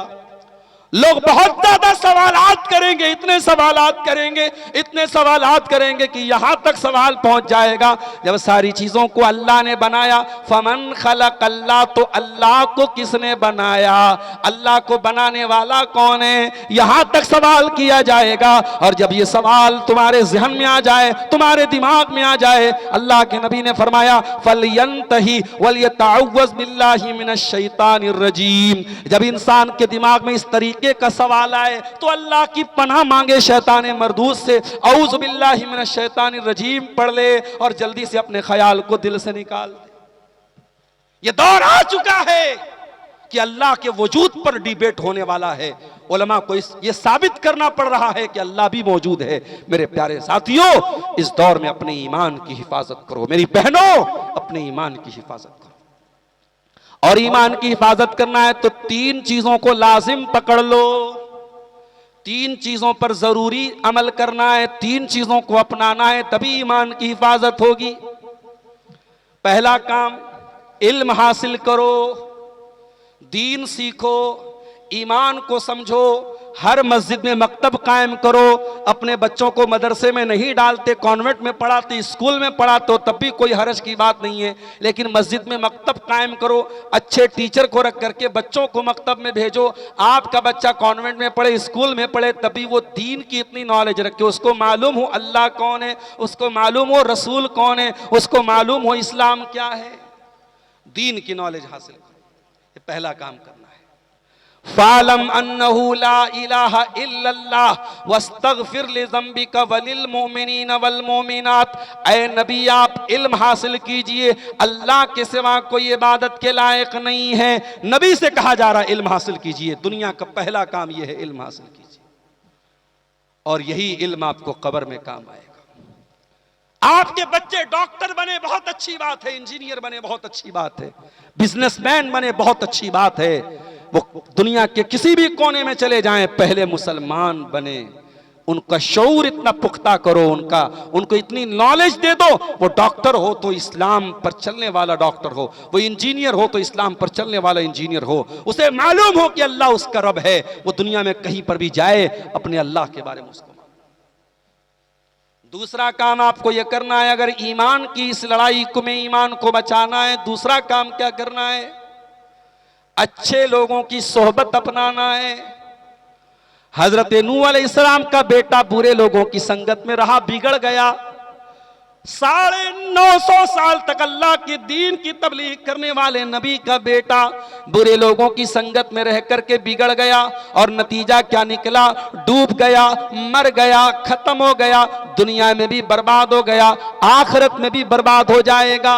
लोग बहुत ज्यादा सवालात करेंगे, इतने सवालात करेंगे, इतने सवालात करेंगे कि यहां तक सवाल पहुंच जाएगा जब सारी चीजों को अल्लाह ने बनाया, फमन खलक अल्लाह, तो अल्लाह को किसने बनाया, अल्लाह को बनाने वाला कौन है, यहां तक सवाल किया जाएगा। और जब ये सवाल तुम्हारे जहन में आ जाए, तुम्हारे दिमाग में आ जाए, अल्लाह के नबी ने फरमाया फलयंतही वलयतअव्वज़ बिल्लाहि मिनश शैतानिर रजीम। जब इंसान के दिमाग में इस तरीके का सवाल आए तो अल्लाह की पनाह मांगे शैतान मरदूद से, औज़ु बिल्लाहि मिनश शैतानिर रजीम पढ़ ले और जल्दी से अपने ख्याल को दिल से निकाल दे। ये दौर आ चुका है कि अल्लाह के वजूद पर डिबेट होने वाला है। उलमा को ये साबित करना पड़ रहा है कि अल्लाह भी मौजूद है। मेरे प्यारे साथियों, इस दौर में अपने ईमान की हिफाजत करो। मेरी बहनों, अपने ईमान की हिफाजत करो। और ईमान की हिफाजत करना है तो तीन चीजों को लाजिम पकड़ लो, तीन चीजों पर जरूरी अमल करना है, तीन चीजों को अपनाना है, तभी ईमान की हिफाजत होगी। पहला काम, इल्म हासिल करो, दीन सीखो, ईमान को समझो। हर मस्जिद में मकतब कायम करो। अपने बच्चों को मदरसे में नहीं डालते, कॉन्वेंट में पढ़ाते, स्कूल में पढ़ाते हो, तब भी कोई हरज की बात नहीं है, लेकिन मस्जिद में मकतब कायम करो। अच्छे टीचर को रख करके बच्चों को मकतब में भेजो। आपका बच्चा कॉन्वेंट में पढ़े, स्कूल में पढ़े, तभी वो दीन की इतनी नॉलेज रखे, उसको मालूम हो अल्लाह कौन है, उसको मालूम हो रसूल कौन है, उसको मालूम हो इस्लाम क्या है। दीन की नॉलेज हासिल करो, ये पहला काम करना है। फालम अन्नहु ला इलाहा इल्लल्लाह वस्तगफिर लिज़ंबिका वलिल मुमिनीन वल मुमिनात। ऐ नबी, आप इल्म हासिल कीजिए, अल्लाह के सिवा कोई इबादत के लायक नहीं है। नबी से कहा जा रहा है इल्म हासिल कीजिए। दुनिया का पहला काम यह है, इल्म हासिल कीजिए, और यही इल्म आपको कब्र में काम आएगा। आपके बच्चे डॉक्टर बने, बहुत अच्छी बात है, इंजीनियर बने, बहुत अच्छी बात है, बिजनेसमैन बने, बहुत अच्छी बात है। वो दुनिया के किसी भी कोने में चले जाएं, पहले मुसलमान बने। उनका शऊर इतना पुख्ता करो, उनको इतनी नॉलेज दे दो, वो डॉक्टर हो तो इस्लाम पर चलने वाला डॉक्टर हो, वो इंजीनियर हो तो इस्लाम पर चलने वाला इंजीनियर हो। उसे मालूम हो कि अल्लाह उसका रब है। वो दुनिया में कहीं पर भी जाए, अपने अल्लाह के बारे में उसको। दूसरा काम आपको यह करना है, अगर ईमान की इस लड़ाई को में ईमान को बचाना है, दूसरा काम क्या करना है, अच्छे लोगों की सोहबत अपनाना है। हजरत नूह अलैहिस्सलाम का बेटा बुरे लोगों की संगत में रहा, बिगड़ गया। 950 साल तक अल्लाह के दीन की तबलीग करने वाले नबी का बेटा बुरे लोगों की संगत में रह करके बिगड़ गया, और नतीजा क्या निकला, डूब गया, मर गया, खत्म हो गया, दुनिया में भी बर्बाद हो गया, आखिरत में भी बर्बाद हो जाएगा।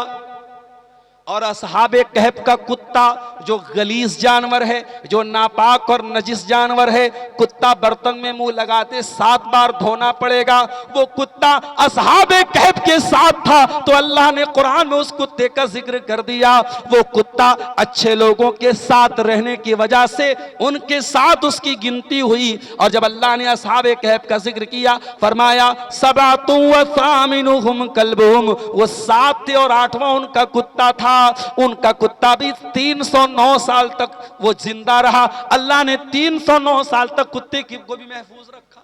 और असहाबे कहफ का कुत्ता, जो गलीज जानवर है, जो नापाक और नजिस जानवर है, कुत्ता बर्तन में मुंह लगाते 7 बार धोना पड़ेगा। वो कुत्ता असहाबे कहफ के साथ था, तो अल्लाह ने कुरान में उस कुत्ते का जिक्र कर दिया। वो कुत्ता अच्छे लोगों के साथ रहने की वजह से उनके साथ उसकी गिनती हुई। और जब अल्लाह ने असहाबे कहफ का जिक्र किया, फरमाया सबातु व सामिनुहुम कल्बुहुम, वो 7 थे और 8वां उनका कुत्ता था। उनका कुत्ता भी 309 साल तक वो जिंदा रहा। अल्लाह ने 309 साल तक कुत्ते को भी महफूज रखा।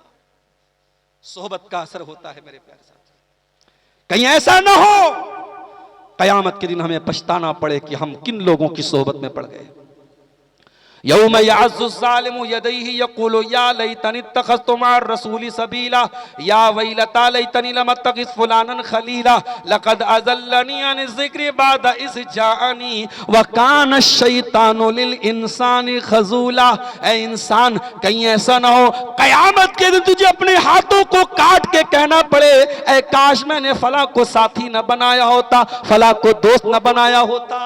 सोहबत का असर होता है मेरे प्यारे साथी। कहीं ऐसा ना हो कयामत के दिन हमें पछताना पड़े कि हम किन लोगों की सोहबत में पड़ गए। यौम यअज़्ज़ु ज़ालिमु यदैहि यक़ूलु या लैतनी इत्तख़ज़्तु मअर रसूलि सबीला या वैलता लैतनी लम अत्तख़िज़ फुलानन खलीला लक़द अज़ल्लनी अन ज़िक्रि बाद इज़ जाअनी व कान अश-शैतानु लिल इंसानी ख़ज़ूला। ऐ इंसान, कहीं ऐसा ना हो कयामत के दिन तुझे अपने हाथों को काट के कहना पड़े, ऐ काश मैंने फला को साथी न बनाया होता, फला को दोस्त न बनाया होता,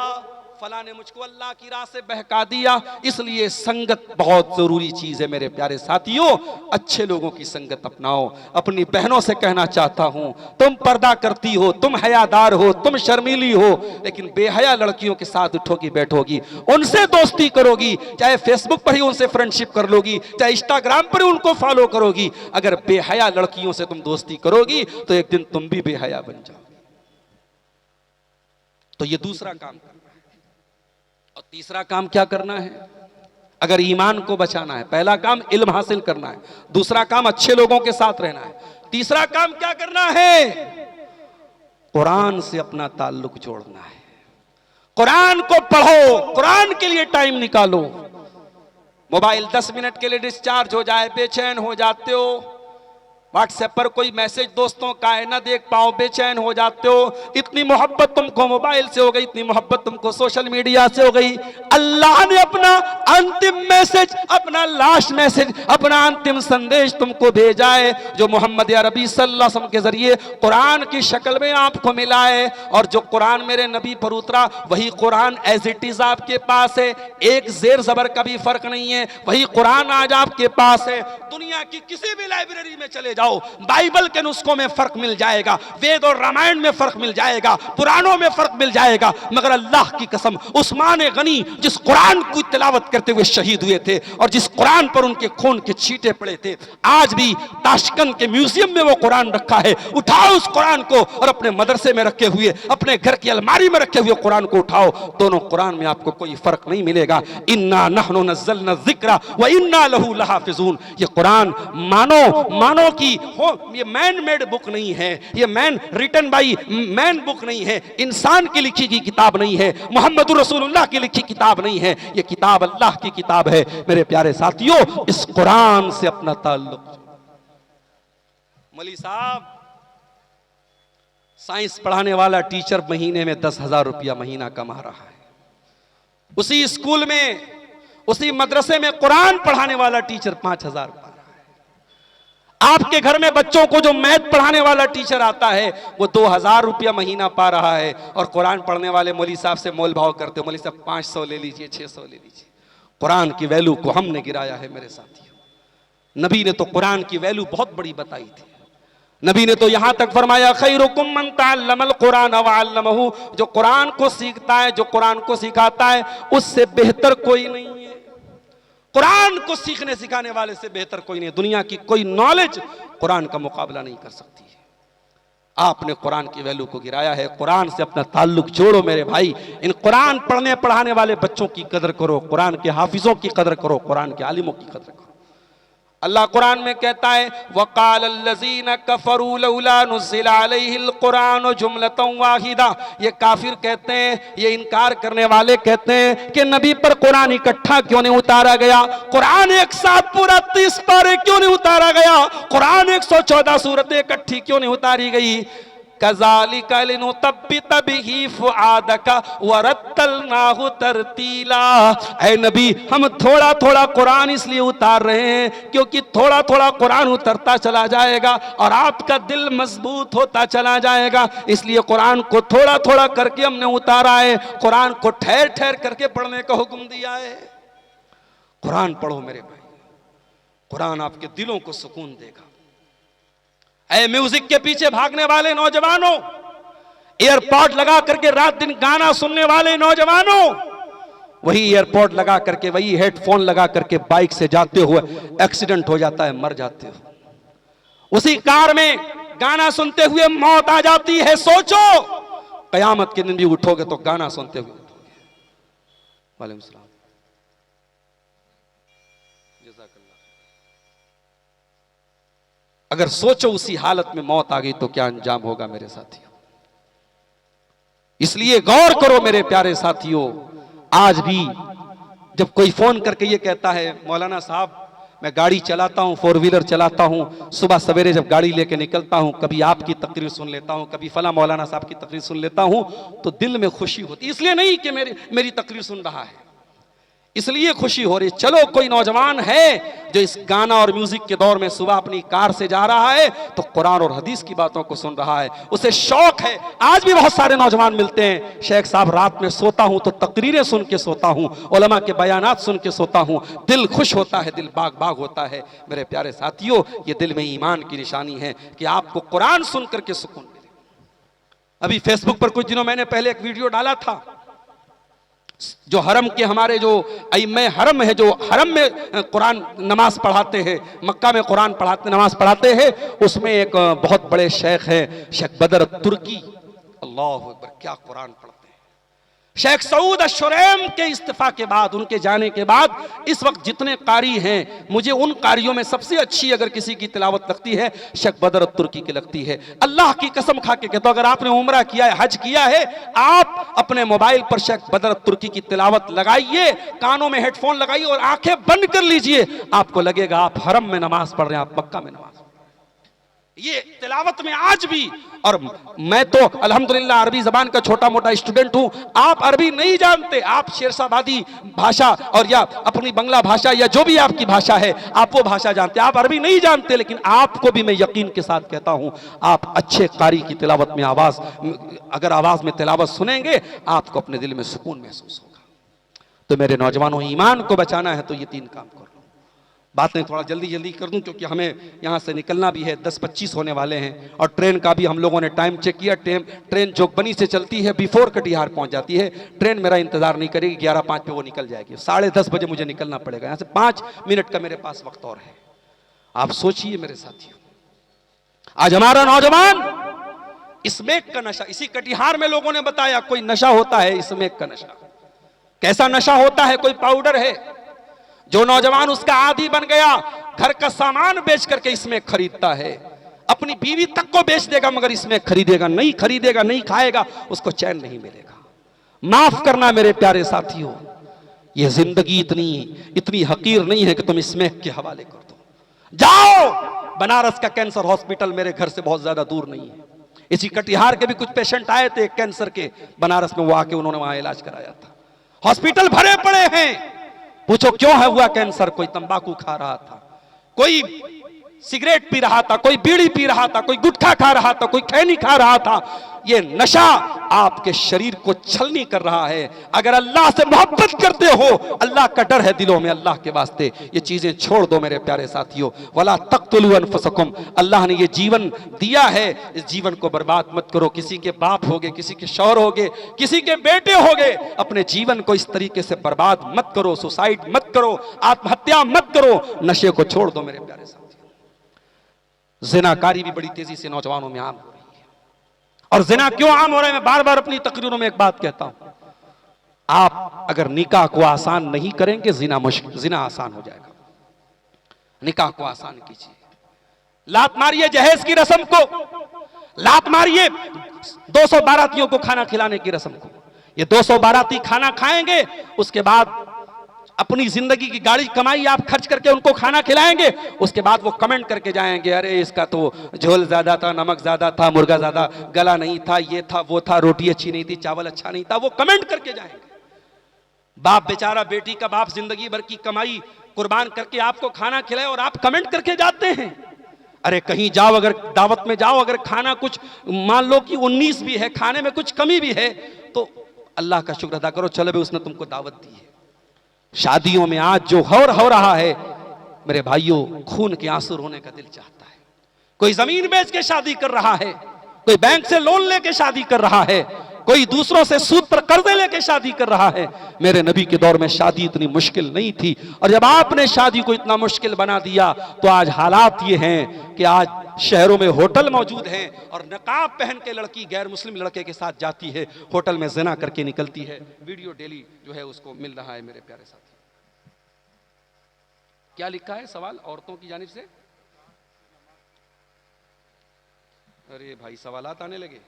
फला ने मुझको अल्लाह की राह से बहका दिया। इसलिए संगत बहुत जरूरी चीज है मेरे प्यारे साथियों। अच्छे लोगों की संगत अपनाओ। अपनी बहनों से कहना चाहता हूं, तुम पर्दा करती हो, तुम हयादार हो, तुम शर्मीली हो, लेकिन बेहया लड़कियों के साथ उठोगी बैठोगी, उनसे दोस्ती करोगी, चाहे फेसबुक पर ही उनसे फ्रेंडशिप कर लोगी, चाहे इंस्टाग्राम पर ही उनको फॉलो करोगी, अगर बेहया लड़कियों से तुम दोस्ती करोगी तो एक दिन तुम भी बेहया बन जाओगी। तो ये दूसरा काम। और तीसरा काम क्या करना है, अगर ईमान को बचाना है, पहला काम इल्म हासिल करना है, दूसरा काम अच्छे लोगों के साथ रहना है, तीसरा काम क्या करना है, कुरान से अपना ताल्लुक जोड़ना है। कुरान को पढ़ो, कुरान के लिए टाइम निकालो। मोबाइल 10 मिनट के लिए डिस्चार्ज हो जाए बेचैन हो जाते हो, व्हाट्सएप पर कोई मैसेज दोस्तों का है ना देख पाओ बेचैन हो जाते हो। इतनी मोहब्बत तुमको मोबाइल से हो गई, इतनी मोहब्बत तुमको सोशल मीडिया से हो गई। अल्लाह ने अपना अंतिम मैसेज, अपना लास्ट मैसेज, अपना अंतिम संदेश तुमको भेजा है, जो मोहम्मद अरबी सल्लल्लाहु अलैहि वसल्लम के जरिए कुरान की शक्ल में आपको मिला है। और जो कुरान मेरे नबी पर उतरा वही कुरान एज इट इज आपके पास है, एक जेर जबर का भी फर्क नहीं है, वही कुरान आज आपके पास है। दुनिया की किसी भी लाइब्रेरी में चले जाओ, बाइबल के नुस्खों में फर्क मिल जाएगा, वेद और रामायण में फर्क मिल जाएगा, पुराणों में फर्क मिल जाएगा, मगर अल्लाह की कसम उस्मान गनी जिस कुरान की तिलावत करते हुए शहीद हुए थे और जिस कुरान पर उनके खून के छींटे पड़े थे, आज भी ताशकंद के म्यूजियम में वो कुरान रखा है। उठाओ उस कुरान को और अपने मदरसे में रखे हुए, अपने घर की अलमारी में रखे हुए कुरान को उठाओ, दोनों कुरान में आपको कोई फर्क नहीं मिलेगा। इन्ना नहनु नज़्ज़लना ज़िक्रा व इन्ना लहू लहाफ़िज़ून। ये कुरान मानो की हो, ये मैन मेड बुक नहीं है, ये man written by man book नहीं है, इंसान की लिखी की किताब नहीं है, मोहम्मद रसूलुल्लाह की लिखी किताब नहीं है, ये किताब अल्लाह की किताब है। मेरे प्यारे साथियों, इस कुरान से अपना ताल्लुक। मौलवी साहब, साइंस पढ़ाने वाला टीचर महीने में 10,000 रुपया महीना कमा रहा है। उसी स्कूल में, उसी मदरसे में कुरान पढ़ाने वाला टीचर 5,000 पा रहा है। आपके घर में बच्चों को जो मैथ पढ़ाने वाला टीचर आता है वो 2,000 रुपया महीना पा रहा है, और कुरान पढ़ने वाले मौलवी साहब से मोल भाव करते हो, मौलवी साहब 500 ले लीजिए, 600 ले लीजिए। कुरान की वैल्यू को हमने गिराया है मेरे साथियों। नबी ने तो कुरान की वैल्यू बहुत बड़ी बताई थी। नबी ने तो यहां तक फरमाया, खैरुकुम मन तअल्लमल कुरान व अल्लमहु, जो कुरान को सीखता है, जो कुरान को सिखाता है, उससे बेहतर कोई नहीं है। कुरान को सीखने सिखाने वाले से बेहतर कोई नहीं। दुनिया की कोई नॉलेज कुरान का मुकाबला नहीं कर सकती है। आपने कुरान की वैल्यू को गिराया है। कुरान से अपना ताल्लुक जोड़ो मेरे भाई। इन कुरान पढ़ने पढ़ाने वाले बच्चों की कदर करो, कुरान के हाफिजों की कदर करो, कुरान के आलिमों की कदर करो। अल्लाह कुरान में कहता है, वक़ाल अल्लज़ीना कफ़रू लौला नुज़्ज़िला अलैहिल कुरान जुमलतन वाहिदा। ये काफिर कहते हैं, ये इनकार करने वाले कहते हैं कि नबी पर कुरान इकट्ठा क्यों नहीं उतारा गया, कुरान एक साथ पूरा 30 पारे क्यों नहीं उतारा गया, कुरान 114 सूरतें इकट्ठी क्यों नहीं उतारी गई। कज़ालिका लिनुतब्बित बिही फुआदका वरत्तलनाहु तरतीला। ऐ नबी, हम थोड़ा थोड़ा कुरान इसलिए उतार रहे हैं क्योंकि थोड़ा थोड़ा कुरान उतरता चला जाएगा और आपका दिल मजबूत होता चला जाएगा, इसलिए कुरान को थोड़ा थोड़ा करके हमने उतारा है। कुरान को ठहर ठहर करके पढ़ने का हुक्म दिया है। कुरान पढ़ो मेरे भाई, कुरान आपके दिलों को सुकून देगा। ऐ म्यूजिक के पीछे भागने वाले नौजवानों, एयरपॉड लगा करके रात दिन गाना सुनने वाले नौजवानों, वही एयरपॉड लगा करके, वही हेडफोन लगा करके बाइक से जाते हुए एक्सीडेंट हो जाता है, मर जाते हो। उसी कार में गाना सुनते हुए मौत आ जाती है। सोचो कयामत के दिन भी उठोगे तो गाना सुनते हुए उठोगे। वालेकुम सलाम। अगर सोचो उसी हालत में मौत आ गई तो क्या अंजाम होगा मेरे साथियों। इसलिए गौर करो मेरे प्यारे साथियों। आज भी जब कोई फोन करके ये कहता है, मौलाना साहब मैं गाड़ी चलाता हूं, 4 व्हीलर चलाता हूं, सुबह सवेरे जब गाड़ी लेके निकलता हूं, कभी आपकी तकरीर सुन लेता हूं, कभी फला मौलाना साहब की तकरीर सुन लेता हूं, तो दिल में खुशी होती। इसलिए नहीं कि मेरी तकरीर सुन रहा है, इसलिए खुशी हो रही। चलो कोई नौजवान है जो इस गाना और म्यूजिक के दौर में सुबह अपनी कार से जा रहा है तो कुरान और हदीस की बातों को सुन रहा है, उसे शौक है। आज भी बहुत सारे नौजवान मिलते हैं, शेख साहब रात में सोता हूं तो तकरीरें सुन के सोता हूं, उलमा के बयानात सुन के सोता हूं, दिल खुश होता है, दिल बाग बाग होता है। मेरे प्यारे साथियों, ये दिल में ईमान की निशानी है कि आपको कुरान सुन करके सुकून मिले। अभी फेसबुक पर कुछ दिनों मैंने पहले एक वीडियो डाला था, जो हरम के हमारे जो अइम्मे हरम है, जो हरम में कुरान नमाज पढ़ाते हैं, मक्का में कुरान पढ़ाते नमाज पढ़ाते हैं, उसमें एक बहुत बड़े शेख हैं, शेख बदर तुर्की। अल्लाह अकबर, क्या कुरान पढ़ते हैं। शेख सऊद अशुरैम के इस्तीफा के बाद, उनके जाने के बाद इस वक्त जितने कारी हैं, मुझे उन कारियों में सबसे अच्छी अगर किसी की तिलावत लगती है शेख बदर तुर्की की लगती है। अल्लाह की कसम खा के कहता हूं, अगर आपने उम्रा किया है, हज किया है, आप अपने मोबाइल पर शेख बदर तुर्की की तिलावत लगाइए, कानों में हेडफोन लगाइए और आंखें बंद कर लीजिए, आपको लगेगा आप हरम में नमाज पढ़ रहे हैं, आप मक्का में नमाज। ये तिलावत में आज भी, और मैं तो अल्हम्दुलिल्लाह अरबी जबान का छोटा मोटा स्टूडेंट हूं, आप अरबी नहीं जानते, आप शेरशाबादी भाषा और या अपनी बंगला भाषा या जो भी आपकी भाषा है आप वो भाषा जानते, आप अरबी नहीं जानते, लेकिन आपको भी मैं यकीन के साथ कहता हूं, आप अच्छे कारी की तिलावत में अगर आवाज में तिलावत सुनेंगे आपको अपने दिल में सुकून महसूस होगा। तो मेरे नौजवानों, ईमान को बचाना है तो ये 3 काम करो। बातें थोड़ा जल्दी जल्दी कर दूं क्योंकि हमें यहाँ से निकलना भी है, 10:25 होने वाले हैं, और ट्रेन का भी हम लोगों ने टाइम चेक किया, ट्रेन जोगबनी से चलती है, बिफोर कटिहार पहुँच जाती है। ट्रेन मेरा इंतजार नहीं करेगी, 11:05 पे वो निकल जाएगी, 10:30 बजे मुझे निकलना पड़ेगा यहाँ से, 5 मिनट का मेरे पास वक्त और है। आप सोचिए मेरे साथियों, आज हमारा नौजवान स्मैक का नशा, इसी कटिहार में लोगों ने बताया कोई नशा होता है स्मैक का नशा। कैसा नशा होता है? कोई पाउडर है, जो नौजवान उसका आदी बन गया, घर का सामान बेच करके इसमें खरीदता है, अपनी बीवी तक को बेच देगा मगर इसमें खरीदेगा नहीं, नहीं खाएगा, उसको चैन नहीं मिलेगा। माफ करना मेरे प्यारे साथियों, यह जिंदगी इतनी हकीर नहीं है कि तुम इसमें के हवाले कर दो। जाओ, बनारस का कैंसर हॉस्पिटल मेरे घर से बहुत ज्यादा दूर नहीं है, इसी कटिहार के भी कुछ पेशेंट आए थे कैंसर के, बनारस में वो आके उन्होंने वहां इलाज कराया था, हॉस्पिटल भरे पड़े हैं। पूछो क्यों है हुआ कैंसर? कोई तंबाकू खा रहा था, कोई सिगरेट पी रहा था, कोई बीड़ी पी रहा था, कोई गुटखा खा रहा था, कोई खैनी खा रहा था। ये नशा आपके शरीर को छलनी कर रहा है। अगर अल्लाह से मोहब्बत करते हो, अल्लाह का डर है दिलों में, अल्लाह के वास्ते ये चीजें छोड़ दो मेरे प्यारे साथियों। वला तक़्तुलू अनफुसकुम, अल्लाह ने ये जीवन दिया है, इस जीवन को बर्बाद मत करो। किसी के बाप होगे, किसी के शौहर होगे, किसी के बेटे होगे, अपने जीवन को इस तरीके से बर्बाद मत करो, सुसाइड मत करो, आत्महत्या मत करो, नशे को छोड़ दो मेरे प्यारे साथियों। जिनाकारी भी बड़ी तेजी से नौजवानों में आम हो रही है, और जिना क्यों आम हो रहा है मैं बार बार अपनी तकरीरों में एक बात कहता हूं, आप अगर निकाह को आसान नहीं करेंगे जिना आसान हो जाएगा। निकाह को आसान कीजिए, लात मारिए जहेज की रस्म को, लात मारिए 200 बारातियों को खाना खिलाने की रस्म को। ये 200 बाराती खाना खाएंगे, उसके बाद अपनी जिंदगी की गाड़ी कमाई आप खर्च करके उनको खाना खिलाएंगे, उसके बाद वो कमेंट करके जाएंगे, अरे इसका तो झोल ज्यादा था, नमक ज्यादा था, मुर्गा ज्यादा गला नहीं था, ये था वो था, रोटी अच्छी नहीं थी, चावल अच्छा नहीं था, वो कमेंट करके जाएंगे। बाप बेचारा, बेटी का बाप जिंदगी भर की कमाई कुर्बान करके आपको खाना खिलाए और आप कमेंट करके जाते हैं। अरे कहीं जाओ, अगर दावत में जाओ, अगर खाना कुछ मान लो कि 19 भी है, खाने में कुछ कमी भी है, तो अल्लाह का शुक्र अदा करो, चलो भाई उसने तुमको दावत दी है। शादियों में आज जो हो रहा है मेरे भाइयों, खून के आंसू रोने का दिल चाहता है। कोई जमीन बेच के शादी कर रहा है, कोई बैंक से लोन लेके शादी कर रहा है, कोई दूसरों से सूद पर कर्जे लेके शादी कर रहा है। मेरे नबी के दौर में शादी इतनी मुश्किल नहीं थी, और जब आपने शादी को इतना मुश्किल बना दिया तो आज हालात ये हैं कि आज शहरों में होटल मौजूद हैं और नकाब पहन के लड़की गैर मुस्लिम लड़के के साथ जाती है, होटल में ज़िना करके निकलती है। वीडियो डेली जो है उसको मिल रहा है मेरे प्यारे साथी। क्या लिखा है सवाल औरतों की जानिब से? अरे भाई सवालात आने लगे।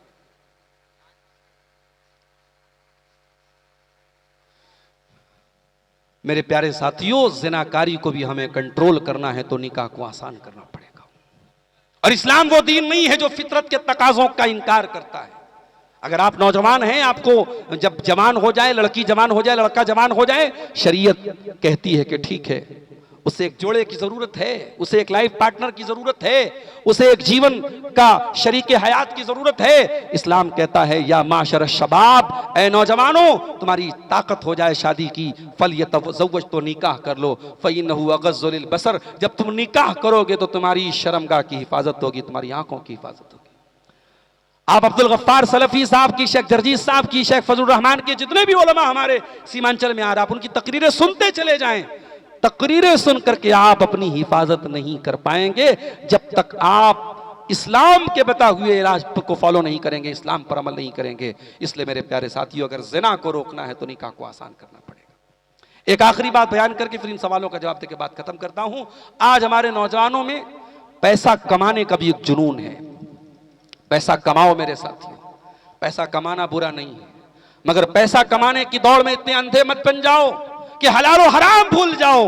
मेरे प्यारे साथियों, ज़िनाकारी को भी हमें कंट्रोल करना है तो निकाह को आसान करना पड़ेगा। और इस्लाम वो दीन नहीं है जो फितरत के तकाज़ों का इनकार करता है। अगर आप नौजवान हैं, आपको जब जवान हो जाए, लड़की जवान हो जाए, लड़का जवान हो जाए, शरीयत कहती है कि ठीक है, उसे एक जोड़े की जरूरत है, उसे एक लाइफ पार्टनर की जरूरत है, उसे एक जीवन का शरीके हयात की जरूरत है। इस्लाम कहता है या माशर शबाब, ए नौजवानों, तुम्हारी ताकत हो जाए शादी की, फल यतज़व्वज, तो निकाह कर लो, फ़इन्नहु अग़ज़्ज़ु लिलबसर, जब तुम निकाह करोगे तो तुम्हारी शर्मगाह की हिफाजत होगी, तुम्हारी आंखों की हिफाजत होगी। आप अब्दुल गफ्फार सलफी साहब की, शेख जरजीस साहब की, शेख फजलुर रहमान के जितने भी उलमा हमारे सीमांचल में आ रहे, आप उनकी तकरीरें सुनते चले जाएं। तकरीरें सुन करके आप अपनी हिफाजत नहीं कर पाएंगे जब तक आप इस्लाम के बताए हुए इलाज को फॉलो नहीं करेंगे, इस्लाम पर अमल नहीं करेंगे। इसलिए मेरे प्यारे साथियों, अगर जिना को रोकना है तो निकाह को आसान करना पड़ेगा। एक आखिरी बात बयान करके फिर इन सवालों का जवाब देकर बात खत्म करता हूं। आज हमारे नौजवानों में पैसा कमाने का भी एक जुनून है। पैसा कमाओ मेरे साथियों, पैसा कमाना बुरा नहीं है, मगर पैसा कमाने की दौड़ में इतने अंधे मत बन जाओ कि हलाल और हराम भूल जाओ।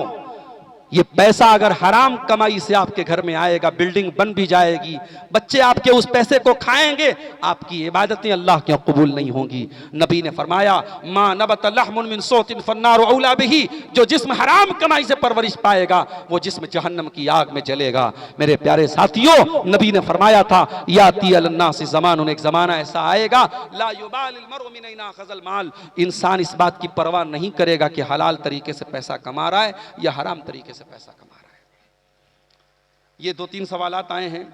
ये पैसा अगर हराम कमाई से आपके घर में आएगा, बिल्डिंग बन भी जाएगी, बच्चे आपके उस पैसे को खाएंगे, आपकी इबादतें अल्लाह के कबूल नहीं होंगी। नबी ने फरमाया, मा नबत लहमुन मिन सोतिन फन्नारु औला बिही, जो जिस्म हराम कमाई से परवरिश पाएगा वो जिस्म जहन्नम की आग में जलेगा। मेरे प्यारे साथियों, नबी ने फरमाया था, याती अलन्नास ज़मानुन, एक जमाना ऐसा आएगा, ला युबालिल मरउ मिन ऐना खज़ल माल, इंसान इस बात की परवाह नहीं करेगा कि हलाल तरीके से पैसा कमा रहा है या हराम तरीके से पैसा कमा रहा है। ये 2-3 सवालात आए हैं।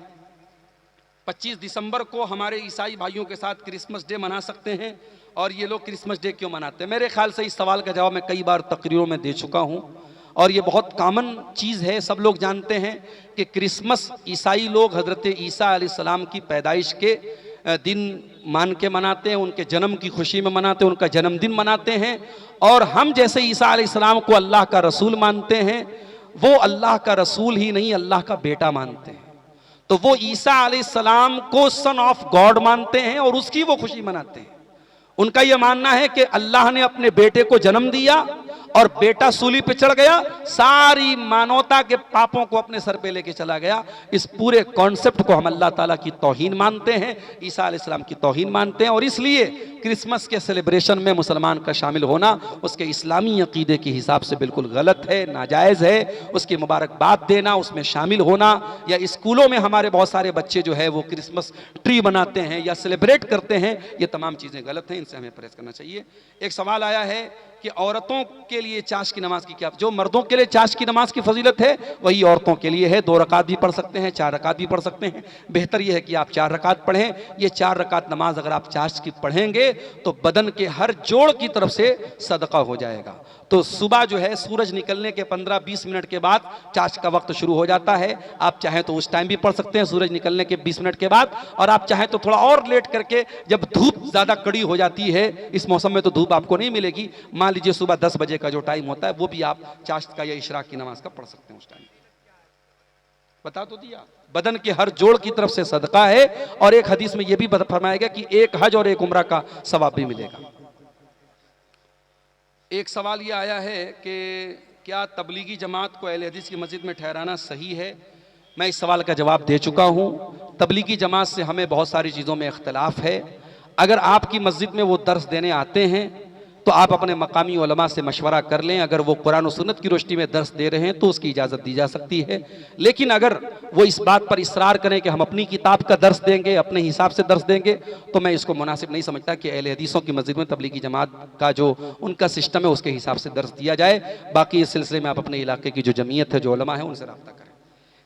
25 दिसंबर को हमारे ईसाई भाइयों के साथ क्रिसमस डे मना सकते हैं, और ये लोग क्रिसमस डे क्यों मनाते हैं? मेरे ख्याल से इस सवाल का जवाब मैं कई बार तकरीरों में दे चुका हूं, और ये बहुत कॉमन चीज़ है। सब लोग जानते हैं कि क्रिसमस ईसाई लोग हज़रत ईसा अलैहिस्सलाम की पैदाइश के दिन मान के मनाते हैं, उनके जन्म की खुशी में मनाते हैं, उनका जन्मदिन मनाते हैं। और हम जैसे ईसा अलैहिस्सलाम को अल्लाह का रसूल मानते हैं, वो अल्लाह का रसूल ही नहीं, अल्लाह का बेटा मानते हैं। तो वो ईसा अलैहिस्सलाम को सन ऑफ गॉड मानते हैं और उसकी वो खुशी मनाते हैं। उनका यह मानना है कि अल्लाह ने अपने बेटे को जन्म दिया और बेटा सूली पे चढ़ गया, सारी मानवता के पापों को अपने सर पे लेके चला गया। इस पूरे कॉन्सेप्ट को हम अल्लाह ताला की तौहीन मानते हैं, ईसा अलैहिस्सलाम की तौहीन मानते हैं। और इसलिए क्रिसमस के सेलिब्रेशन में मुसलमान का शामिल होना उसके इस्लामी अकीदे के हिसाब से बिल्कुल गलत है, नाजायज़ है। उसकी मुबारकबाद देना, उसमें शामिल होना, या स्कूलों में हमारे बहुत सारे बच्चे जो है वो क्रिसमस ट्री बनाते हैं या सेलिब्रेट करते हैं, ये तमाम चीज़ें गलत हैं, इनसे हमें परहेज करना चाहिए। एक सवाल आया है कि औरतों के लिए चाश की नमाज की क्या, जो मर्दों के लिए चाश की नमाज की फजीलत है वही औरतों के लिए है। 2 रकात भी पढ़ सकते हैं, 4 रकात भी पढ़ सकते हैं। बेहतर यह है कि आप 4 रकात पढ़ें। ये 4 रकात नमाज अगर आप चाश की पढ़ेंगे तो बदन के हर जोड़ की तरफ से सदका हो जाएगा। तो सुबह जो है सूरज निकलने के 15-20 मिनट के बाद चाश का वक्त शुरू हो जाता है। आप चाहें तो उस टाइम भी पढ़ सकते हैं, सूरज निकलने के 20 मिनट के बाद, और आप चाहें तो थोड़ा और लेट करके, जब धूप ज़्यादा कड़ी हो जाती है, इस मौसम में तो धूप आपको नहीं मिलेगी, मान लीजिए सुबह 10 बजे का जो टाइम होता है वो भी आप चाश का या इशराक की नमाज का पढ़ सकते हैं उस टाइम। बता तो दिया, बदन के हर जोड़ की तरफ से सदका है। और एक हदीस में यह भी फरमाया गया कि एक हज और एक उम्रा का सवाब भी मिलेगा। एक सवाल यह आया है कि क्या तबलीगी जमात को अहले हदीस की मस्जिद में ठहराना सही है? मैं इस सवाल का जवाब दे चुका हूँ। तबलीगी जमात से हमें बहुत सारी चीज़ों में इख्तलाफ है। अगर आपकी मस्जिद में वो दर्स देने आते हैं तो आप अपने मकामी उलमा से मशवरा कर लें। अगर वो कुरान और सुन्नत की रोशनी में दर्स दे रहे हैं तो उसकी इजाज़त दी जा सकती है। लेकिन अगर वो इस बात पर इसरार करें कि हम अपनी किताब का दर्स देंगे, अपने हिसाब से दर्स देंगे, तो मैं इसको मुनासिब नहीं समझता कि अहले हदीसों की मस्जिद में तबलीगी जमात का जो उनका सिस्टम है उसके हिसाब से दर्स दिया जाए। बाकी इस सिलसिले में आप अपने इलाके की जो जमीयत है, जो उलमा है, उनसे रब्ता करें।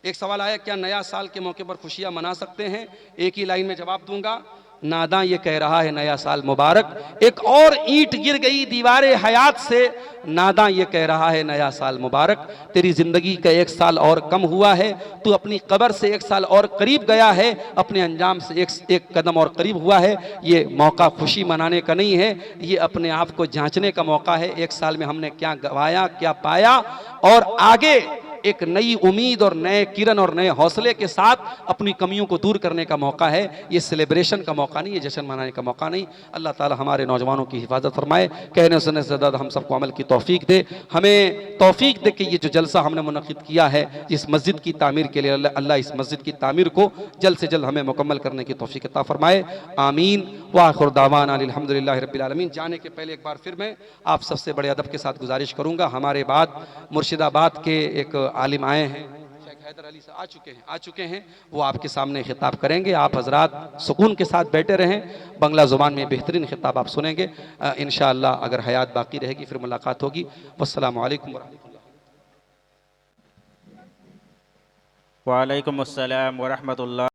एक सवाल आया, क्या नया साल के मौके पर खुशियाँ मना सकते हैं? एक ही लाइन में जवाब दूंगा, नादा ये कह रहा है नया साल मुबारक। एक और ईंट गिर गई दीवारे हयात से, नादा ये कह रहा है नया साल मुबारक। तेरी जिंदगी का 1 साल और कम हुआ है, तू अपनी कब्र से 1 साल और करीब गया है, अपने अंजाम से एक कदम और करीब हुआ है। ये मौका खुशी मनाने का नहीं है, ये अपने आप को जांचने का मौका है। 1 साल में हमने क्या गंवाया, क्या पाया, और आगे एक नई उम्मीद और नए किरण और नए हौसले के साथ अपनी कमियों को दूर करने का मौका है। ये सेलिब्रेशन का मौका नहीं, ये जश्न मनाने का मौका नहीं। अल्लाह ताला हमारे नौजवानों की हिफाजत फरमाए, कहने सुनने से ज़्यादा हम सबको अमल की तौफीक दे। हमें तौफीक दे कि ये जो जलसा हमने मुनक़िद किया है इस मस्जिद की तामीर के लिए, अल्लाह इस मस्जिद की तामीर को जल्द से जल्द हमें मुकम्मल करने की तौफीक अता फरमाए। आमीन व आखिर दावाना अल्हम्दुलिल्लाहि रब्बिल आलमीन। जाने के पहले एक बार फिर मैं आप सबसे बड़े अदब के साथ गुजारिश करूँगा, हमारे बाद मुर्शिदाबाद के एक आलिम आए हैं, शेख हैदर अली से आ चुके हैं, वो आपके सामने खिताब करेंगे। आप हजरात सुकून के साथ बैठे रहें, बंगला ज़ुबान में बेहतरीन खिताब आप सुनेंगे। इंशाअल्लाह अगर हयात बाकी रहेगी फिर मुलाकात होगी। वस्सलामु अलैकुम वालेकुम अस्सलाम व रहमतुल्लाह।